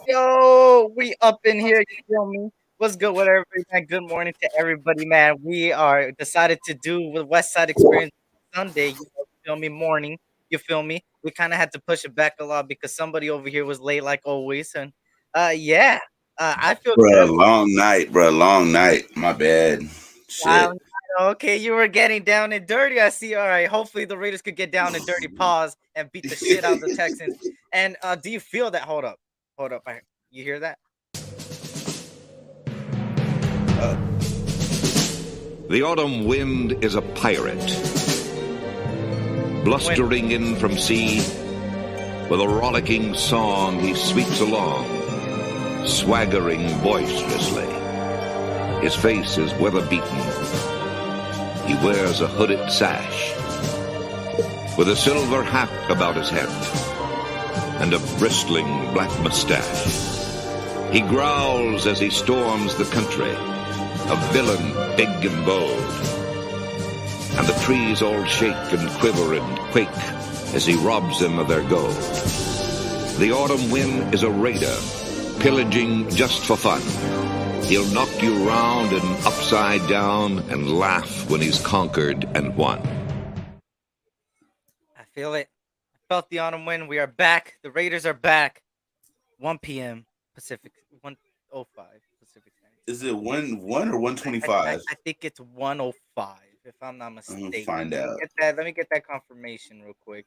Yo, we up in here. You feel me? What's good with everybody, man? Good morning to everybody, man. We are decided to do with Westside Experience Sunday. You feel me? Morning. You feel me? We kind of had to push it back a lot because somebody over here was late, like always. And yeah, I feel Bro, good. long night, bro. Long night. My bad. Shit. Um, okay, you were getting down and dirty. I see. All right. Hopefully the Raiders could get down and dirty, pause, and beat the shit out of the Texans. And do you feel that? Hold up. You hear that? The autumn wind is a pirate, blustering in from sea. With a rollicking song he sweeps along, swaggering boisterously. His face is weather-beaten. He wears a hooded sash, with a silver hat about his head, and a bristling black mustache. He growls as he storms the country, a villain big and bold. And the trees all shake and quiver and quake as he robs them of their gold. The autumn wind is a raider, pillaging just for fun. He'll knock you round and upside down and laugh when he's conquered and won. I feel it. I felt the autumn wind. We are back. The Raiders are back. 1 p.m. Pacific. 1:05 Pacific Standard. Is it one or I 125? think it's 1:05 if I'm not I'm mistaken. gonna find out. Let me get that confirmation real quick.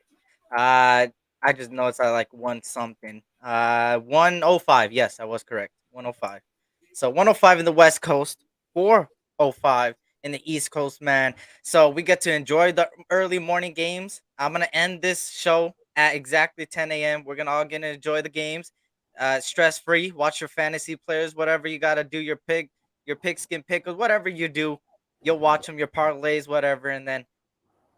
Uh, I just know it's at like one something. 1:05. Yes, I was correct. 1:05. So 1:05 in the West Coast, 4:05 in the East Coast, man. So we get to enjoy the early morning games. I'm gonna end this show at exactly 10 a.m. We're gonna all get to enjoy the games, stress free. Watch your fantasy players, whatever you gotta do, your pigskin pickles, whatever you do, you'll watch them, your parlays, whatever, and then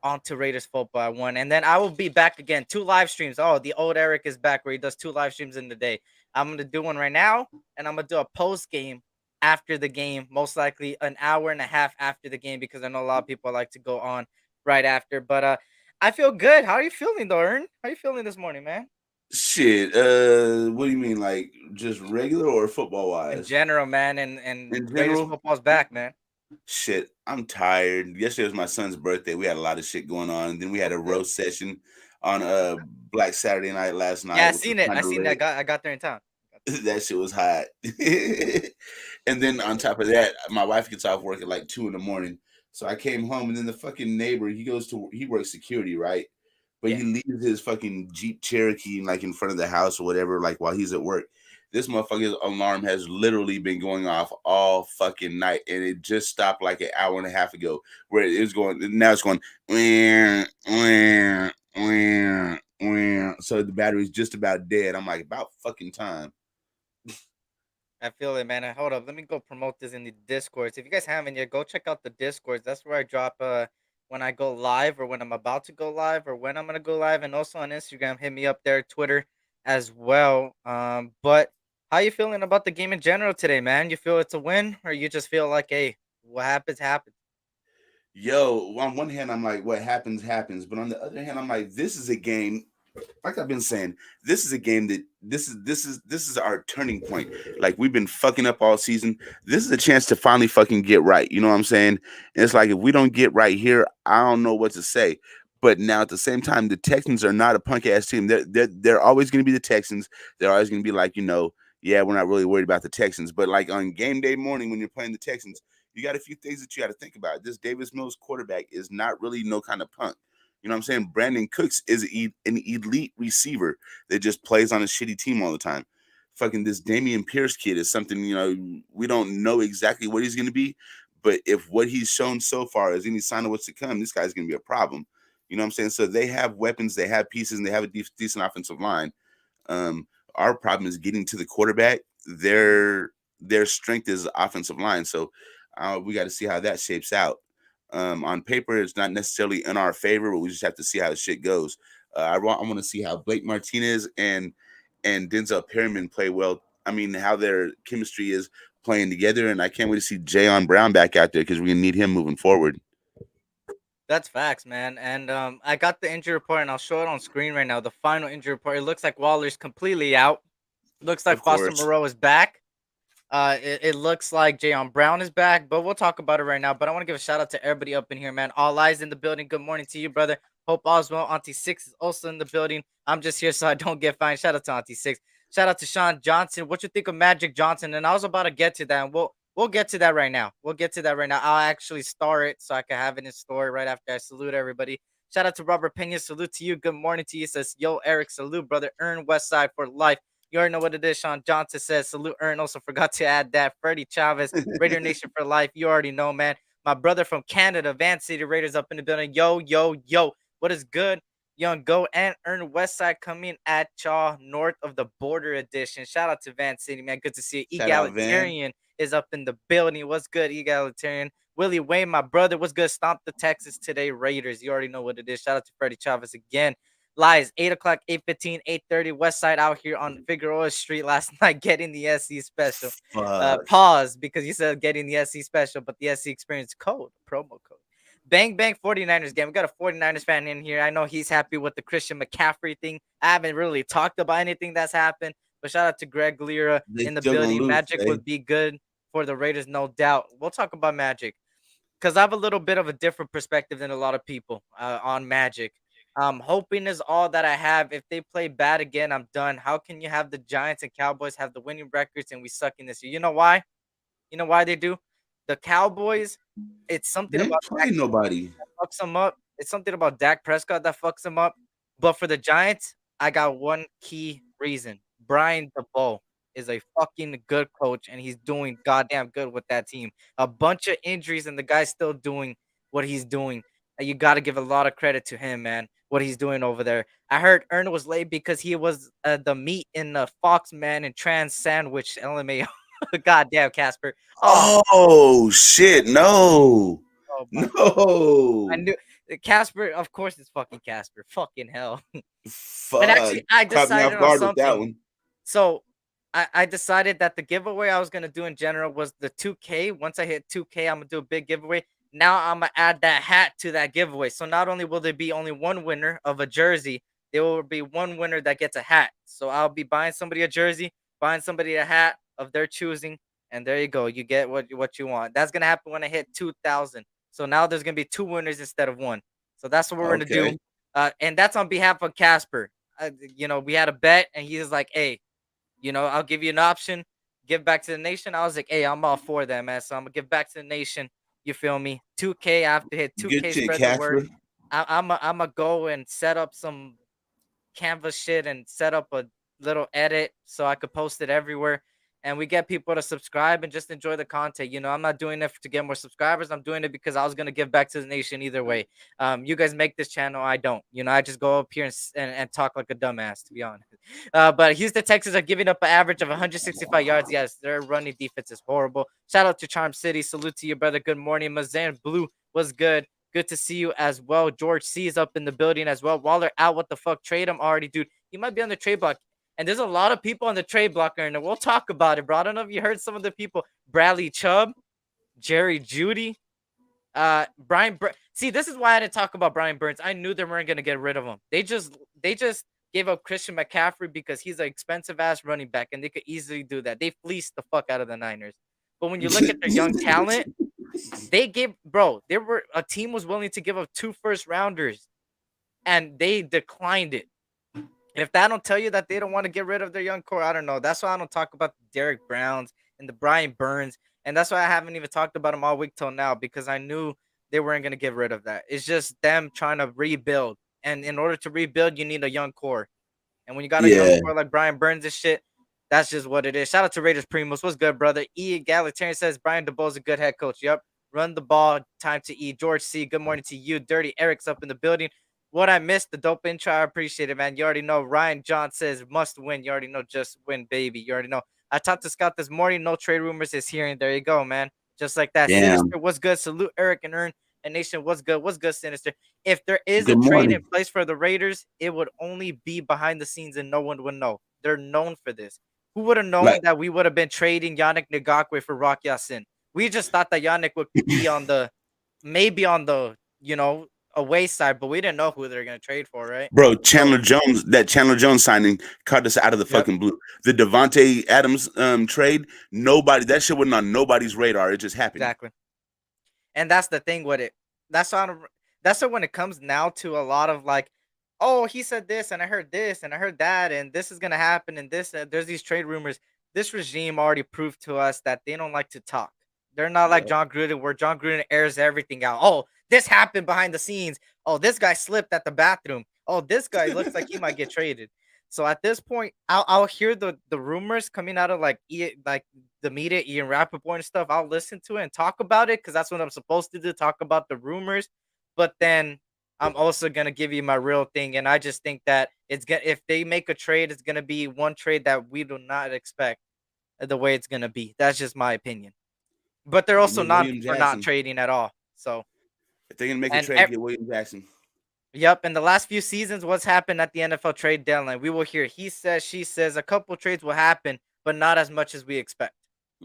on to Raiders football at 1. And then I will be back again. 2 live streams. Oh, the old Eric is back where he does 2 live streams in the day. I'm going to do one right now, and I'm going to do a post game after the game, most likely an hour and a half after the game, because I know a lot of people like to go on right after. But I feel good. How are you feeling, though, Ern? How are you feeling this morning, man? Shit. What do you mean, like just regular or football In wise? general, man, and In Raiders general, football's back, man. shit. I'm tired. Yesterday was my son's birthday. We had a lot of shit going on. Then we had a roast session on Black Saturday night last Yeah, I night, which was seen it. kind I of seen that. lit. I got there in time. That shit was hot. And then on top of that, my wife gets off work at like 2 in the morning. So I came home, and then the fucking neighbor, he works security, right? But Yeah. he leaves his fucking Jeep Cherokee like in front of the house or whatever, like while he's at work. This motherfucker's alarm has literally been going off all fucking night, and it just stopped like an hour and a half ago. Where it was going, now it's going. "Wah, wah, wah, wah." So the battery's just about dead. I'm like, about fucking time. I feel it, man. Hold up. Let me go promote this in the Discords. If you guys haven't yet, go check out the Discords. That's where I drop when I go live or when I'm about to go live or when I'm gonna go live. And also on Instagram, hit me up there, Twitter as well. But how you feeling about the game in general today, man? You feel it's a win, or you just feel like, hey, what happens, happens? Yo, on one hand, I'm like, what happens, happens. But on the other hand, I'm like, this is a game. Like I've been saying, this is a game that this is our turning point. Like we've been fucking up all season. This is a chance to finally fucking get right. You know what I'm saying? And it's like if we don't get right here, I don't know what to say. But now at the same time, the Texans are not a punk ass team. They're always going to be the Texans. They're always going to be like, yeah, we're not really worried about the Texans. But like on game day morning when you're playing the Texans, you got a few things that you got to think about. This Davis Mills quarterback is not really no kind of punk. You know what I'm saying? Brandon Cooks is an elite receiver that just plays on a shitty team all the time. Fucking this Damian Pierce kid is something, we don't know exactly what he's going to be. But if what he's shown so far is any sign of what's to come, this guy's going to be a problem. You know what I'm saying? So they have weapons, they have pieces, and they have a decent offensive line. Um, our problem is getting to the quarterback. Their strength is the offensive line. So we got to see how that shapes out. On paper, it's not necessarily in our favor, but we just have to see how the shit goes. I want to see how Blake Martinez and Denzel Perryman play well. I mean, how their chemistry is playing together, and I can't wait to see Jayon Brown back out there because we're gonna need him moving forward. That's facts, man. And I got the injury report, and I'll show it on screen right now. The final injury report. It looks like Waller's completely out. Looks like Of Foster course, Moreau is back. It looks like Jayon Brown is back, but we'll talk about it right now. But I want to give a shout out to everybody up in here, man. All eyes in the building. Good morning to you, brother. Hope all's well. Auntie Six is also in the building. I'm just here so I don't get fined. Shout out to Auntie Six. Shout out to Sean Johnson. What you think of Magic Johnson? And I was about to get to that, and we'll get to that right now. We'll get to that right now. I'll actually star it so I can have it in story right after I salute everybody. Shout out to Robert Pena. Salute to you. Good morning to you. Says, yo, Eric, salute, brother. Earn Westside for life. You already know what it is. Sean Johnson says, salute, Earn. Also forgot to add that. Freddie Chavez, Raider Nation for life. You already know, man. My brother from Canada, Van City Raiders up in the building. Yo, yo, yo. What is good? Young Go and Earn Westside coming at y'all north of the border edition. Shout out to Van City, man. Good to see you. shout out Van. Egalitarian is up in the building. What's good, Egalitarian? Willie Wayne, my brother. What's good? Stomp the Texas today, Raiders. You already know what it is. Shout out to Freddie Chavez again. Lies 8 o'clock, 8:15, 8:30. West Side out here on Figueroa Street last night getting the SC special. Fuck. Pause because you said getting the SC special, but the SC experience code, promo code. Bang Bang 49ers game. We got a 49ers fan in here. I know he's happy with the Christian McCaffrey thing. I haven't really talked about anything that's happened, but shout out to Greg Lira They in the still gonna building. lose. Magic would be good for the Raiders, no doubt. We'll talk about Magic because I have a little bit of a different perspective than a lot of people on Magic. Hoping is all that I have. If they play bad again, I'm done. How can you have the Giants and Cowboys have the winning records and we suck in this year? You know why? You know why they do? The Cowboys, it's something They about ain't playing nobody. fucks them up. It's something about Dak Prescott that fucks them up. But for the Giants, I got one key reason. Brian DeBoer is a fucking good coach, and he's doing goddamn good with that team. A bunch of injuries, and the guy's still doing what he's doing. And you got to give a lot of credit to him, man. What he's doing over there. I heard Ern was late because he was the meat in the Fox Man and Trans sandwich. LMAO. Goddamn, Casper. Oh, Oh shit! No, oh my I no. knew Casper, of course it's fucking Casper. Fucking hell. And Fuck. actually I Caught me decided off on guard with that something. one. So I decided that the giveaway I was gonna do in general was the 2K. Once I hit 2K, I'm gonna do a big giveaway. Now I'm gonna add that hat to that giveaway. So not only will there be only one winner of a jersey, there will be one winner that gets a hat. So I'll be buying somebody a jersey, buying somebody a hat of their choosing, and there you go. You get what you want. That's gonna happen when I hit 2,000. So now there's gonna be two winners instead of one. So that's what we're gonna do. Okay. And that's on behalf of Casper. We had a bet, and he was like, "Hey, I'll give you an option, give back to the nation." I was like, "Hey, I'm all for that, man. So I'm gonna give back to the nation. You feel me? 2K. I have to hit Good 2K. shit, Spread the word. Casper. I'm gonna go and set up some Canvas shit and set up a little edit so I could post it everywhere. And we get people to subscribe and just enjoy the content. I'm not doing it to get more subscribers. I'm doing it because I was gonna give back to the nation either way. You guys make this channel. I don't. I just go up here and talk like a dumbass, to be honest. But Houston Texans are giving up an average of 165 yards. Yes, their running defense is horrible. Shout out to Charm City. Salute to your brother. Good morning. Mazan Blue was good. Good to see you as well. George C is up in the building as well. Waller out. What the fuck? Trade him already, dude. He might be on the trade block. And there's a lot of people on the trade block, and we'll talk about it, bro. I don't know if you heard some of the people. Bradley Chubb, Jerry Judy, See, this is why I didn't talk about Brian Burns. I knew they weren't gonna get rid of him. They just gave up Christian McCaffrey because he's an expensive ass running back, and they could easily do that. They fleeced the fuck out of the Niners. But when you look at their young talent, they were a team was willing to give up two first rounders and they declined it. If that don't tell you that they don't want to get rid of their young core, I don't know. That's why I don't talk about the Derek Browns and the Brian Burns, and that's why I haven't even talked about them all week till now because I knew they weren't gonna get rid of that. It's just them trying to rebuild, and in order to rebuild, you need a young core. And when you got a young Yeah, core like Brian Burns and shit, that's just what it is. Shout out to Raiders Primos. What's good, brother? E. Egalitarian says Brian DeBoe's a good head coach. Yep. Run the ball. Time to eat. George C. Good morning to you. Dirty Eric's up in the building. What I missed, the dope intro. I appreciate it, man. You already know. Ryan John says must win. You already know. Just win, baby. You already know. I talked to Scott this morning. No trade rumors is here, and there you go, man. Just like that. damn. Sinister, what's good? Salute Eric and Ern and Nation. What's good? What's good, Sinister? If there is a Good trade in morning, place for the Raiders, it would only be behind the scenes and no one would know. They're known for this. Who would have known like, that we would have been trading Yannick Ngakwe for Rock Yassin? We just thought that Yannick would be on the maybe on the away side, but we didn't know who they're gonna trade for, right? bro. So Chandler Jones signing caught us out of the yep, fucking blue. The Devontae Adams trade, nobody that shit wasn't on nobody's radar. It just happened. exactly. And that's the thing with it. That's on. That's when it comes now to a lot of like, oh, he said this, and I heard this, and I heard that, and this is gonna happen, and this. There's these trade rumors. This regime already proved to us that they don't like to talk. They're not like Yep. John Gruden, where John Gruden airs everything out. Oh, this happened behind the scenes. Oh, this guy slipped at the bathroom. Oh, this guy looks like he might get traded. So at this point, I'll hear the rumors coming out of like the media, Ian Rappaport and stuff. I'll listen to it and talk about it because that's what I'm supposed to do, talk about the rumors. But then I'm also gonna give you my real thing, and I just think that it's gonna if they make a trade, it's gonna be one trade that we do not expect the way it's gonna be. That's just my opinion. But they're Give also me not William for not Jackson. trading at all. So If they're gonna make a and trade, get William Jackson. yep, in the last few seasons, what's happened at the NFL trade deadline? We will hear he says, she says, a couple trades will happen, but not as much as we expect.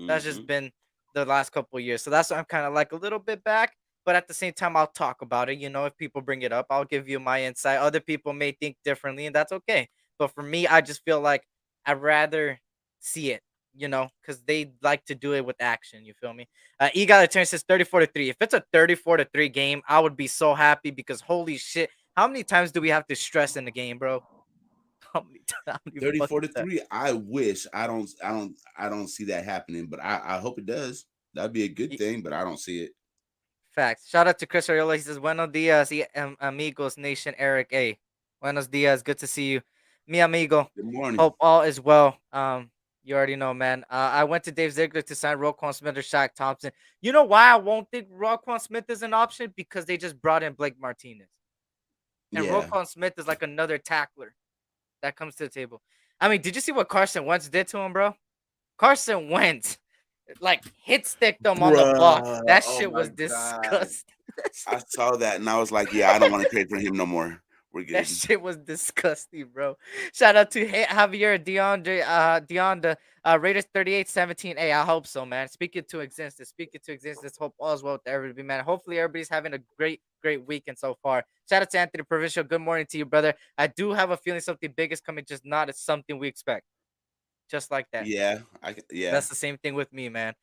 That's just Hmm. been the last couple years. So that's why I'm kind of like a little bit back, but at the same time, I'll talk about it. If people bring it up, I'll give you my insight. Other people may think differently, and that's okay. But for me, I just feel like I'd rather see it, because they like to do it with action. You feel me? Egalitarian says 34-3. If it's a 34-3 game, I would be so happy because holy shit, how many times do we have to stress in the game, bro? How many 34 fucking to times? 3. I wish I don't see that happening, but I hope it does. That'd be a good Y- thing, but I don't see it. Facts. Shout out to Chris Ariola. He says, Buenos dias, amigos, nation, Eric. A. Buenos dias. Good to see you. Mi amigo. Good morning. Hope all is well. You already know, man. I went to Dave Ziegler to sign Roquan Smith or Shaq Thompson. You know why I won't think Roquan Smith is an option? Because they just brought in Blake Martinez. And Yeah, Roquan Smith is like another tackler that comes to the table. I mean, did you see what Carson Wentz did to him, bro? Carson Wentz like hit sticked him on the block. bruh. That Oh shit my was god, disgusting. That I shit, saw that and I was like, yeah, I don't want to trade for him no more. We're that good. shit was disgusting, bro. Shout out to Javier Deonda, Raiders 38-17. Hey, I hope so, man. Speak it to existence. Speak it to existence. Hope all is well with everybody, man. Hopefully, everybody's having a great weekend so far. Shout out to Anthony Provincial. Good morning to you, brother. I do have a feeling something big is coming, just not as something we expect. Just like that. Yeah, yeah. That's the same thing with me, man.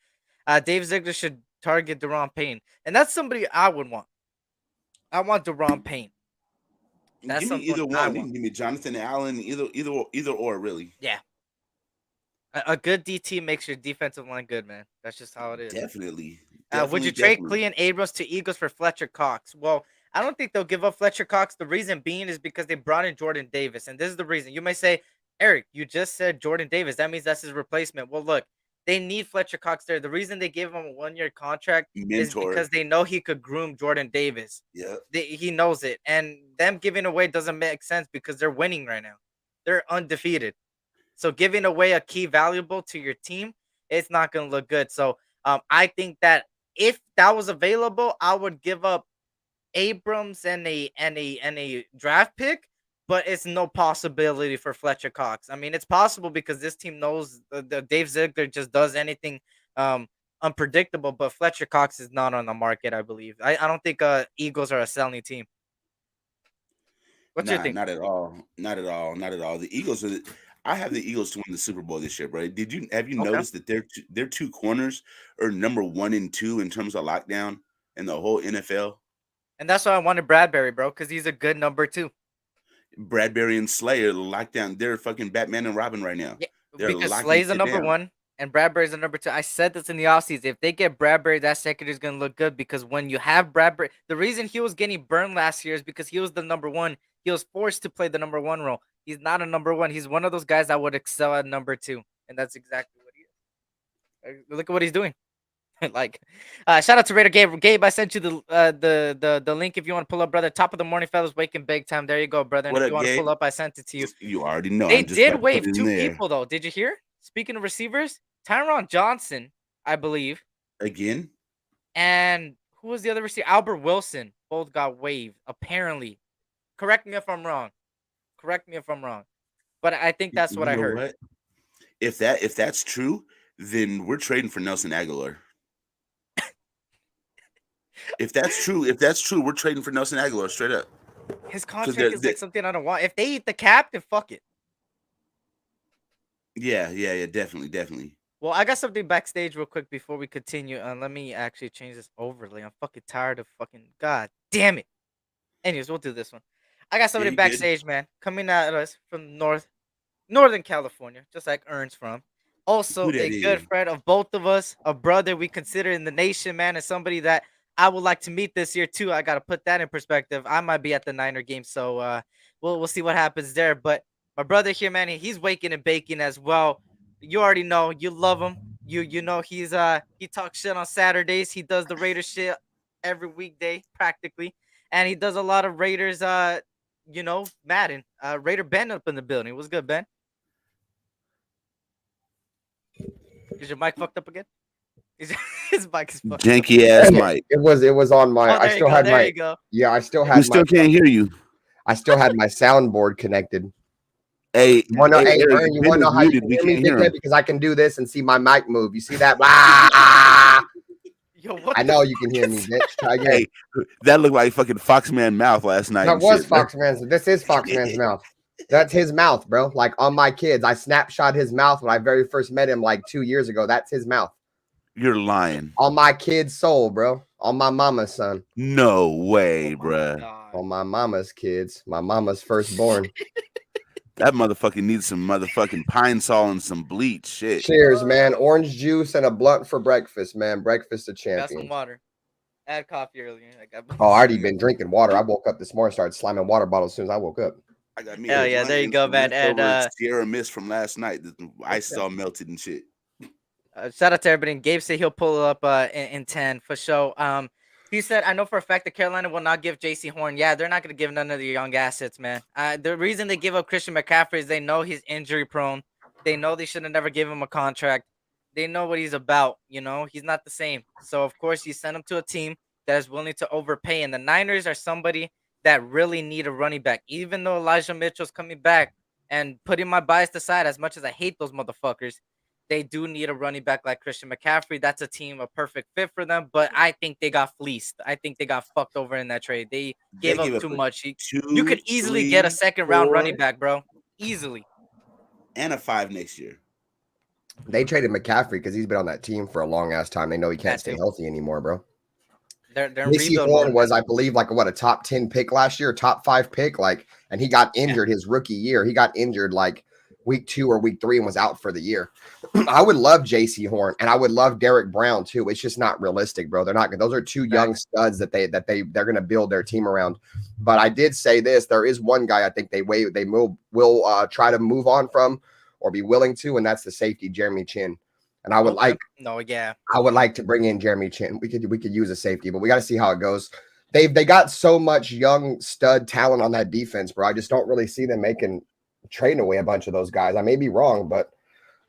Dave Ziegler should target Deron Payne, and that's somebody I would want. I want Deron Payne. That's Give me someone either I one. You want. can give me Jonathan Allen, either or really. Yeah, a good DT makes your defensive line good, man. That's just how it is. Definitely, Would definitely, you trade definitely. Clean Abrams to Eagles for Fletcher Cox? Well, I don't think they'll give up Fletcher Cox. The reason being is because they brought in Jordan Davis, and this is the reason. You may say, Eric, you just said Jordan Davis. That means that's his replacement. Well, look, they need Fletcher Cox there. The reason they gave him a 1 year contract is Mentor. because they know he could groom Jordan Davis. Yep. He knows it, and them giving away doesn't make sense because they're winning right now. They're undefeated. So giving away a key valuable to your team, it's not going to look good. So I think that if that was available, I would give up Abrams and a draft pick, but it's no possibility for Fletcher Cox. I mean, it's possible because this team knows the Dave Ziegler just does anything um unpredictable, but Fletcher Cox is not on the market, I believe. I don't think Eagles are a selling team. What's your Nah, thing? not at all. Not at all. Not at all. The Eagles are. I have the Eagles to win the Super Bowl this year, bro. Have you Okay. noticed that their two corners are number 1 and 2 in terms of lockdown in the whole NFL? And that's why I wanted Bradbury, bro, because he's a good number two. Bradbury and Slayer locked down. They're fucking Batman and Robin right now. Yeah, They're because locking Slay's the shit number down. one and Bradbury's the number two. I said this in the offseason. If they get Bradbury, that secondary is gonna look good because when you have Bradbury, the reason he was getting burned last year is because he was the number one. He was forced to play the number one role. He's not a number one. He's one of those guys that would excel at number two, and that's exactly what he is. Look at what he's doing. Like, shout out to Raider Gabe. Gabe, I sent you the link if you want to pull up, brother. Top of the morning, fellas, waking big time. There you go, brother. And What if up, you want to Gabe? pull up, I sent it to you. You already know. They I'm just did about to put waive it in two there people though. Did you hear? Speaking of receivers, Tyron Johnson, I believe, again. and who was the other receiver? Albert Wilson. Both got waived. Apparently, correct me if I'm wrong. Correct me if I'm wrong. But I think that's what You I know heard. what? If that's true, then we're trading for Nelson Aguilar. If that's true, we're trading for Nelson Aguilar straight up. His contract is like something I don't want. If they eat the cap, then fuck it. Yeah, definitely. Well, I got something backstage real quick before we continue. Let me actually change this overlay. I'm fucking tired of fucking god damn it. Anyways, we'll do this one. I got somebody you good. backstage, man, coming at us from Northern California, just like Ern's from. Also, Who that a good is? friend of both of us, a brother we consider in the nation, man, and somebody that I would like to meet this year too. I gotta put that in perspective. I might be at the Niner game, so we'll see what happens there. But my brother here, man, he's waking and baking as well. You already know, you love him. You know he talks shit on Saturdays. He does the Raiders shit every weekday practically, and he does a lot of Raiders Madden. Raider Ben up in the building. What's good, Ben? Is your mic fucked up again? His mic is fucked up. Janky ass mic. It was on my. Oh, I there you still go. had There my. you go. Yeah, I still We had still my. can't hear you. I still had my soundboard connected. Hey, You want to know? hey, Hey, Eric, Ern, you Ben want to is know how you muted. can We hear me, can't hear dickhead? him. Because I can do this and see my mic move. You see that? Ah! Yo, what I the know you fuck can hear me, is bitch. Try again. Hey, that looked like fucking Foxman mouth last night. That and was shit, man. Foxman's. This is Foxman's mouth. That's his mouth, bro. Like on my kids, I snapshot his mouth when I very first met him like 2 years ago. That's his mouth. You're lying. On my kid's soul, bro. On my mama's son. No way, Oh my bruh. God. On my mama's kids. My mama's firstborn. That motherfucker needs some motherfucking pine sol and some bleach. Shit. Cheers, man. Orange juice and a blunt for breakfast, man. Breakfast of Got some champions. water. I had coffee earlier. Oh, I already been drinking water. I woke up this morning, started slamming water bottles as soon as I woke up. I got me. Hell a yeah, blunt there you and go, some man. And leftover Sierra Mist from last night. The ice is all melted and shit. shout out to everybody. And Gabe said he'll pull up in 10 for sure. He said, I know for a fact that Carolina will not give JC Horn. Yeah, they're not going to give none of the young assets, man. The reason they give up Christian McCaffrey is they know he's injury prone. They know they should have never given him a contract. They know what he's about. You know, he's not the same. So, of course, you send him to a team that is willing to overpay. And the Niners are somebody that really need a running back. Even though Elijah Mitchell's coming back, and putting my bias aside, as much as I hate those motherfuckers, they do need a running back like Christian McCaffrey. That's a team, a perfect fit for them. But I think they got fleeced. I think they got fucked over in that trade. They gave up too much. You could easily get a second-round running back, bro. Easily. And a 5 next year. They traded McCaffrey because he's been on that team for a long ass time. They know he can't That stay too. healthy anymore, bro. They're in JC rebuild Horn mode. was, I believe, like a top 10 pick last year, top 5 pick, and he got injured his rookie year. He got injured like week 2 or week 3 and was out for the year. I would love JC Horn and I would love Derek Brown too. It's just not realistic, bro. They're not good. Those are two young studs that they're going to build their team around. But I did say this: there is one guy I think they will try to move on from or be willing to, and that's the safety Jeremy Chin. And I would I would like to bring in Jeremy Chin. We could use a safety, but we got to see how it goes. They got so much young stud talent on that defense, bro. I just don't really see them trading away a bunch of those guys. I may be wrong, but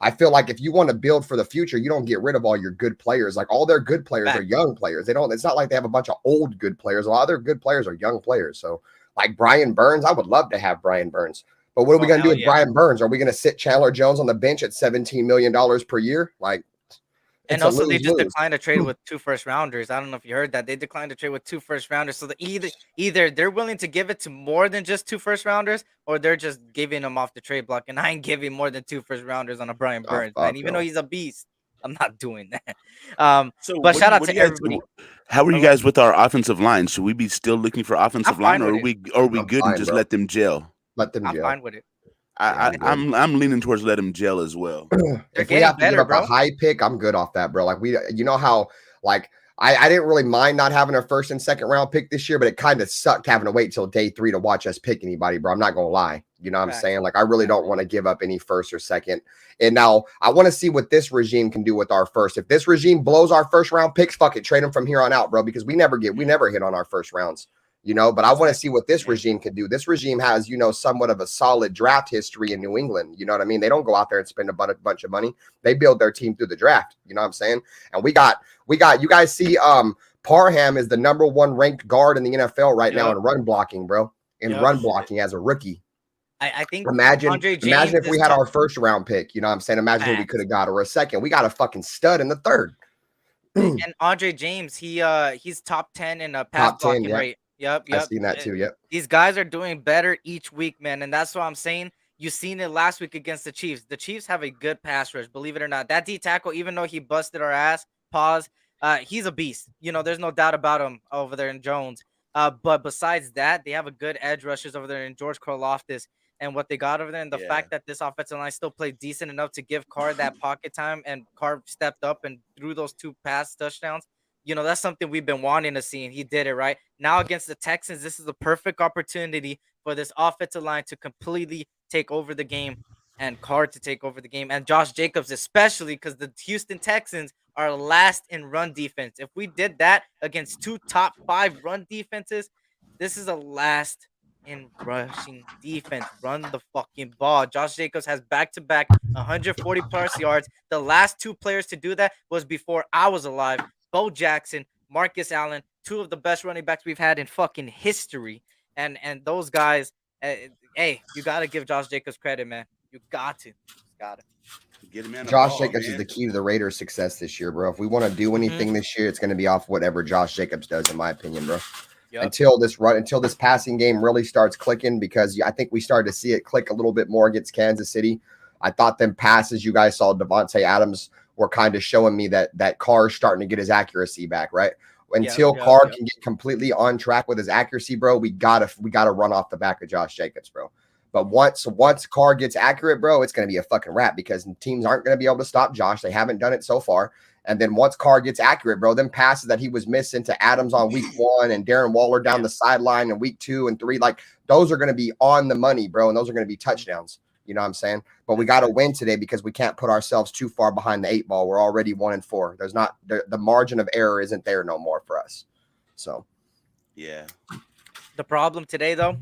I feel like if you want to build for the future, you don't get rid of all your good players. Like all their good players are young players. It's not like they have a bunch of old good players. A lot of their good players are young players. So like Brian Burns, I would love to have Brian Burns. But what are we going to do with Brian Burns? Are we going to sit Chandler Jones on the bench at $17 million per year? And also, they just declined to trade with 2 first-rounders. I don't know if you heard that. They declined to trade with 2 first-rounders. So either they're willing to give it to more than just 2 first-rounders, or they're just giving them off the trade block. And I ain't giving more than 2 first-rounders on a Brian Burns, man. Even though he's a beast, I'm not doing that. But shout out to everybody. How are you guys with our offensive line? Should we be still looking for offensive line, or are we good and just let them gel? Let them I'm gel. fine with it. Yeah, I, I'm I good. I'm leaning towards let him gel as well. They're If we getting have to give better, up a bro. high pick, I'm good off that, bro. Like you know how like I didn't really mind not having a first and second round pick this year, but it kind of sucked having to wait till day 3 to watch us pick anybody, bro. I'm not gonna lie. You know what I'm Facts. saying? Like I really Facts. don't want to give up any first or second. And now I want to see what this regime can do with our first. If this regime blows our first round picks, fuck it, trade them from here on out, bro. Because we never hit on our first rounds. But I want to see Exactly. what this regime can do. This regime has, somewhat of a solid draft history in New England. You know what I mean? They don't go out there and spend a bunch of money. They build their team through the draft. You know what I'm saying? And we got you guys see Parham is the number 1 ranked guard in the NFL right now Yep. in run blocking, bro. In Yep. run blocking as a rookie. I think Imagine Andre James if we is had top our first round pick. You know what I'm saying? Imagine who we could facts. have got, or a second. We got a fucking stud in the third. And Andre James, he's top 10 in pass Top 10, blocking yeah. rate. Yep, I yep. seen that too. Yep. These guys are doing better each week, man, and that's what I'm saying. You seen it last week against the Chiefs. The Chiefs have a good pass rush, believe it or not. That D tackle, even though he busted our ass, pause, he's a beast. There's no doubt about him over there in Jones. But besides that, they have a good edge rushers over there in George Karlaftis and what they got over there, and the Yeah. fact that this offensive line still played decent enough to give Carr that pocket time, and Carr stepped up and threw those 2 pass touchdowns. That's something we've been wanting to see, and he did it right. Now against the Texans, this is a perfect opportunity for this offensive line to completely take over the game and Carr to take over the game and Josh Jacobs, especially because the Houston Texans are last in run defense. If we did that against 2 top 5 run defenses, this is a last in rushing defense. Run the fucking ball. Josh Jacobs has back-to-back 140 plus yards. The last 2 players to do that was before I was alive. Bo Jackson, Marcus Allen, 2 of the best running backs we've had in fucking history. And those guys, uh, hey, you got to give Josh Jacobs credit, man. You got to. Just got to. Get a man the Josh ball, Jacobs is the man. key to the Raiders' success this year, bro. If we want to do Mm-hmm. anything this year, it's going to be off whatever Josh Jacobs does, in my opinion, bro. Yep. Until this passing game really starts clicking, because I think we started to see it click a little bit more against Kansas City. I thought them passes you guys saw Devontae Adams were kind of showing me that Carr's starting to get his accuracy back, right? Until Carr can get completely on track with his accuracy, bro, we gotta run off the back of Josh Jacobs, bro. But once Carr gets accurate, bro, it's going to be a fucking wrap, because teams aren't going to be able to stop Josh. They haven't done it so far. And then once Carr gets accurate, bro, them passes that he was missing to Adams on week 1 and Darren Waller down the sideline in week 2 and 3, like those are going to be on the money, bro. And those are going to be touchdowns. You know what I'm saying? But we got to win today, because we can't put ourselves too far behind the 8 ball. We're already 1-4. There's not the margin of error isn't there no more for us. So, Yeah. The problem today, though,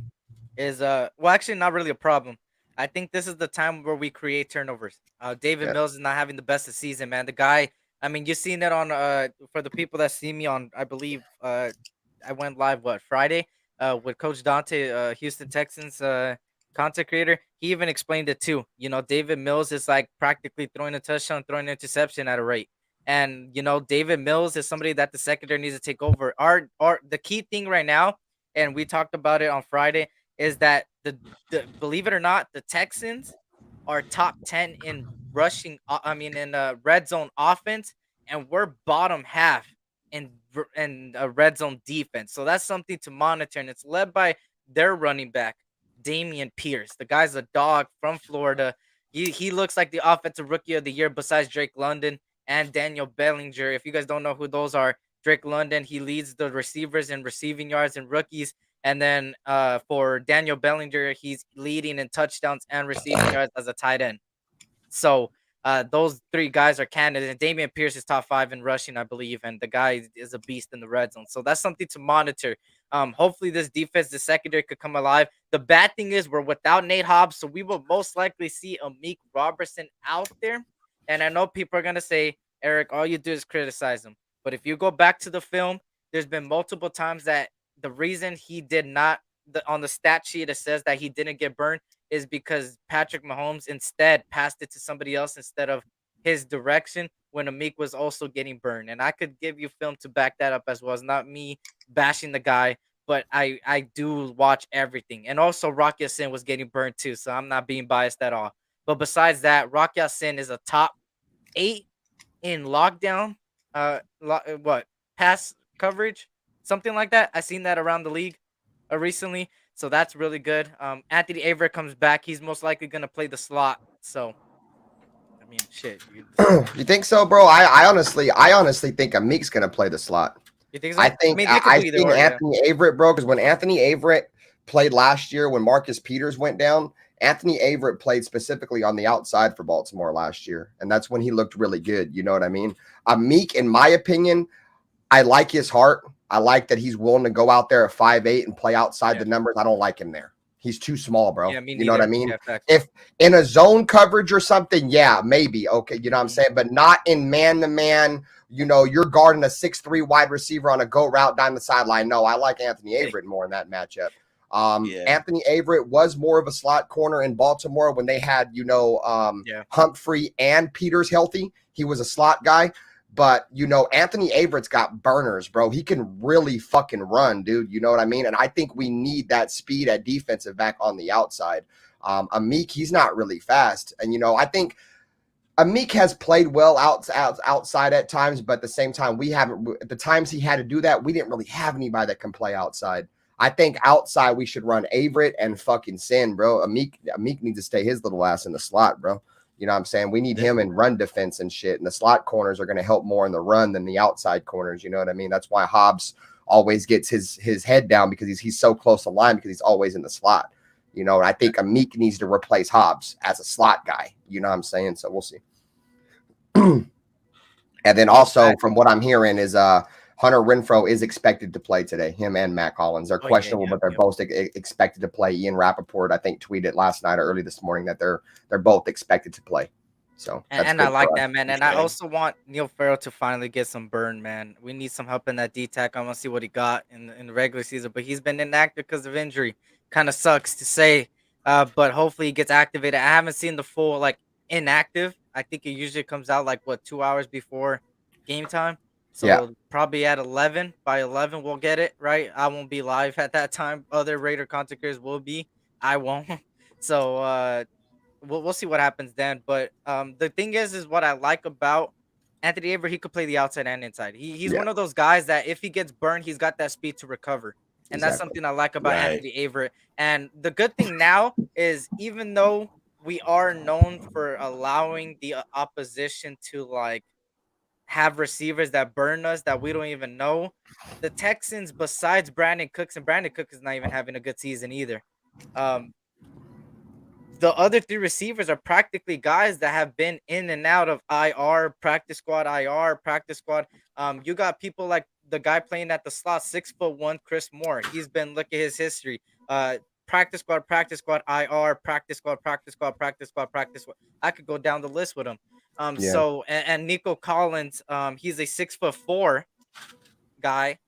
is well, actually not really a problem. I think this is the time where we create turnovers. David yeah. Mills is not having the best of season, man. The guy, I mean, you've seen it on for the people that see me on, I believe I went live Friday with Coach Dante, Houston Texans content creator. He even explained it too. David Mills is like practically throwing a touchdown, throwing an interception at a rate. And David Mills is somebody that the secondary needs to take over. Our the key thing right now, and we talked about it on Friday, is that the believe it or not, the Texans are top 10 in rushing. I mean, in red zone offense, and we're bottom half in red zone defense. So that's something to monitor, and it's led by their running back, Damian Pierce. The guy's a dog from Florida. He looks like the offensive rookie of the year besides Drake London and Daniel Bellinger. If you guys don't know who those are, Drake London, he leads the receivers in receiving yards and rookies. And then for Daniel Bellinger, he's leading in touchdowns and receiving yards as a tight end. So those 3 guys are candidates. And Damian Pierce is top 5 in rushing, I believe. And the guy is a beast in the red zone. So that's something to monitor. Hopefully this defense, the secondary could come alive. The bad thing is we're without Nate Hobbs. So we will most likely see Amik Robertson out there. And I know people are going to say, Eric, all you do is criticize him. But if you go back to the film, there's been multiple times that the reason he did not, on the stat sheet, it says that he didn't get burned is because Patrick Mahomes instead passed it to somebody else instead of his direction when Amik was also getting burned. And I could give you film to back that up as well. It's not me bashing the guy, but I do watch everything. And also Rock Ya-Sin was getting burned too, so I'm not being biased at all. But besides that, Rock Ya-Sin is a top 8 in lockdown, pass coverage, something like that. I seen that around the league recently. So that's really good. Anthony Averett comes back. He's most likely gonna play the slot. So I mean, shit. You think so, bro? I honestly think Amik's gonna play the slot. You think so? I I think mean, they could I do either seen or. Yeah. Anthony Averett, bro, because when Anthony Averett played last year, when Marcus Peters went down, Anthony Averett played specifically on the outside for Baltimore last year, and that's when he looked really good. You know what I mean? Amik, in my opinion, I like his heart. I like that he's willing to go out there at 5'8" and play outside Yeah. the numbers. I don't like him there. He's too small, bro. Yeah. Me You know what I neither. mean? Yeah. Facts. If in a zone coverage or something, yeah, maybe. Okay, you know what I'm saying? But not in man-to-man. You know, you're guarding a 6'3" wide receiver on a go route down the sideline. No, I like Anthony Averett more in that matchup. Anthony Averett was more of a slot corner in Baltimore when they had, Humphrey and Peters healthy. He was a slot guy. But, Anthony Averett's got burners, bro. He can really fucking run, dude. You know what I mean? And I think we need that speed at defensive back on the outside. Amik, he's not really fast. And, I think Amik has played well outside at times, but at the same time, the times he had to do that, we didn't really have anybody that can play outside. I think outside we should run Averett and fucking Sin, bro. Amik needs to stay his little ass in the slot, bro. You know what I'm saying? We need him in run defense and shit. And the slot corners are going to help more in the run than the outside corners. You know what I mean? That's why Hobbs always gets his head down because he's so close to line because he's always in the slot. And I think Amik needs to replace Hobbs as a slot guy. You know what I'm saying? So we'll see. And then also from what I'm hearing is Hunter Renfrow is expected to play today. Him and Matt Collins. They're questionable, but they're both expected to play. Ian Rappaport, I think, tweeted last night or early this morning that they're both expected to play. So and I like that, man. And I also want Neil Farrell to finally get some burn, man. We need some help in that D-tack. I want to see what he got in the regular season, but he's been inactive because of injury. Kind of sucks to say, but hopefully he gets activated. I haven't seen the full inactive. I think it usually comes out 2 hours before game time. So probably at 11. By 11, we'll get it, right? I won't be live at that time. Other Raider content creators will be. I won't. So we'll see what happens then. But the thing is what I like about Anthony Averett, he could play the outside and inside. He's one of those guys that if he gets burned, he's got that speed to recover. And that's something I like about Anthony Averett. And the good thing now is even though we are known for allowing the opposition to have receivers that burn us that we don't even know, the Texans, besides Brandon Cooks, and Brandon Cook is not even having a good season either. The other three receivers are practically guys that have been in and out of IR, practice squad, IR, practice squad. You got people like the guy playing at the slot, 6'1", Chris Moore. He's been, look at his history. Practice squad, IR, practice squad, practice squad, practice squad, practice squad. I could go down the list with him. So and Nico Collins, he's a 6'4" guy.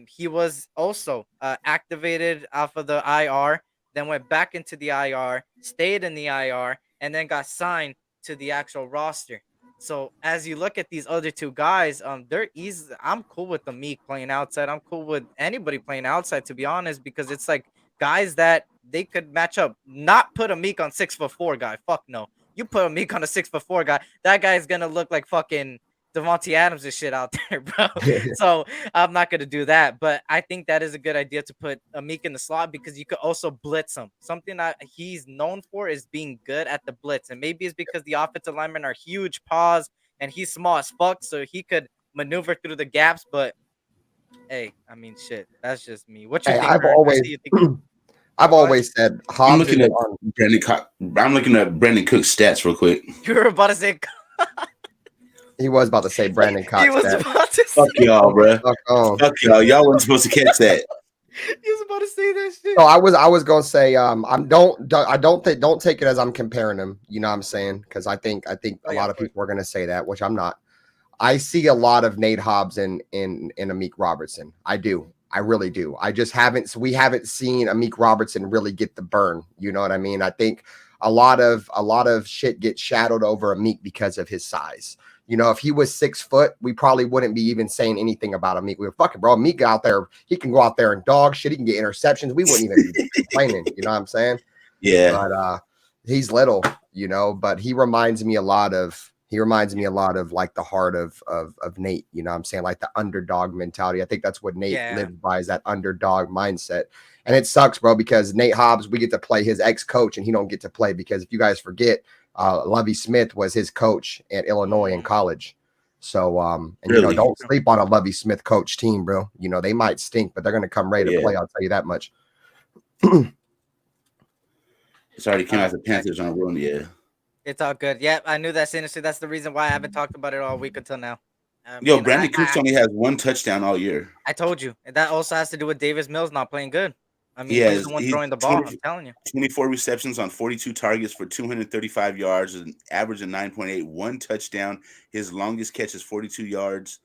He was also activated off of the IR, then went back into the IR, stayed in the IR, and then got signed to the actual roster. So as you look at these other two guys, they're easy. I'm cool with the Meek playing outside. I'm cool with anybody playing outside, to be honest, because it's guys that they could match up. Not put a Meek on 6'4" guy. Fuck no. You put a Meek on a 6'4" guy, that guy's gonna look like fucking Devontae Adams and shit out there, bro. So I'm not gonna do that. But I think that is a good idea to put Amik in the slot because you could also blitz him. Something that he's known for is being good at the blitz. And maybe it's because the offensive linemen are huge paws and he's small as fuck, so he could maneuver through the gaps. But hey, I mean shit. That's just me. What you think, I've Ern? always I've always said I'm Hobbs looking at Brandon Cook's stats real quick. You were about to say he was about to say Brandon Cox. He was about to Fuck say y'all, bro. Fuck y'all. Y'all wasn't supposed to catch that. he was about to say that shit. So I was gonna say don't take it as I'm comparing him. You know what I'm saying? Because I think a lot of people are gonna say that, which I'm not. I see a lot of Nate Hobbs in Amik Robertson. I do. I really do. We haven't seen Amik Robertson really get the burn. You know what I mean? I think a lot of shit gets shadowed over Amik because of his size. You know, if he was 6 foot, we probably wouldn't be even saying anything about Amik. We were fucking, bro. Amik out there, he can go out there and dog shit. He can get interceptions. We wouldn't even be complaining. You know what I'm saying? Yeah. But he's little, but he reminds me a lot of like the heart of Nate. You know what I'm saying? Like the underdog mentality. I think that's what Nate lives by, is that underdog mindset. And it sucks, bro, because Nate Hobbs, we get to play his ex-coach, and he don't get to play because if you guys forget, Lovie Smith was his coach at Illinois in college. So, and Really? don't sleep on a Lovie Smith coach team, bro. They might stink, but they're going to come ready to play. I'll tell you that much. It's already came out the Panthers on a run, yeah. It's all good. Yep, I knew that sinister. That's the reason why I haven't talked about it all week until now. Yo, Brandon Cooks only has 1 touchdown all year. I told you. And that also has to do with Davis Mills not playing good. I mean, Yeah, he's the one throwing the ball. I'm telling you. 24 receptions on 42 targets for 235 yards, an average of 9.8, 1 touchdown. His longest catch is 42 yards,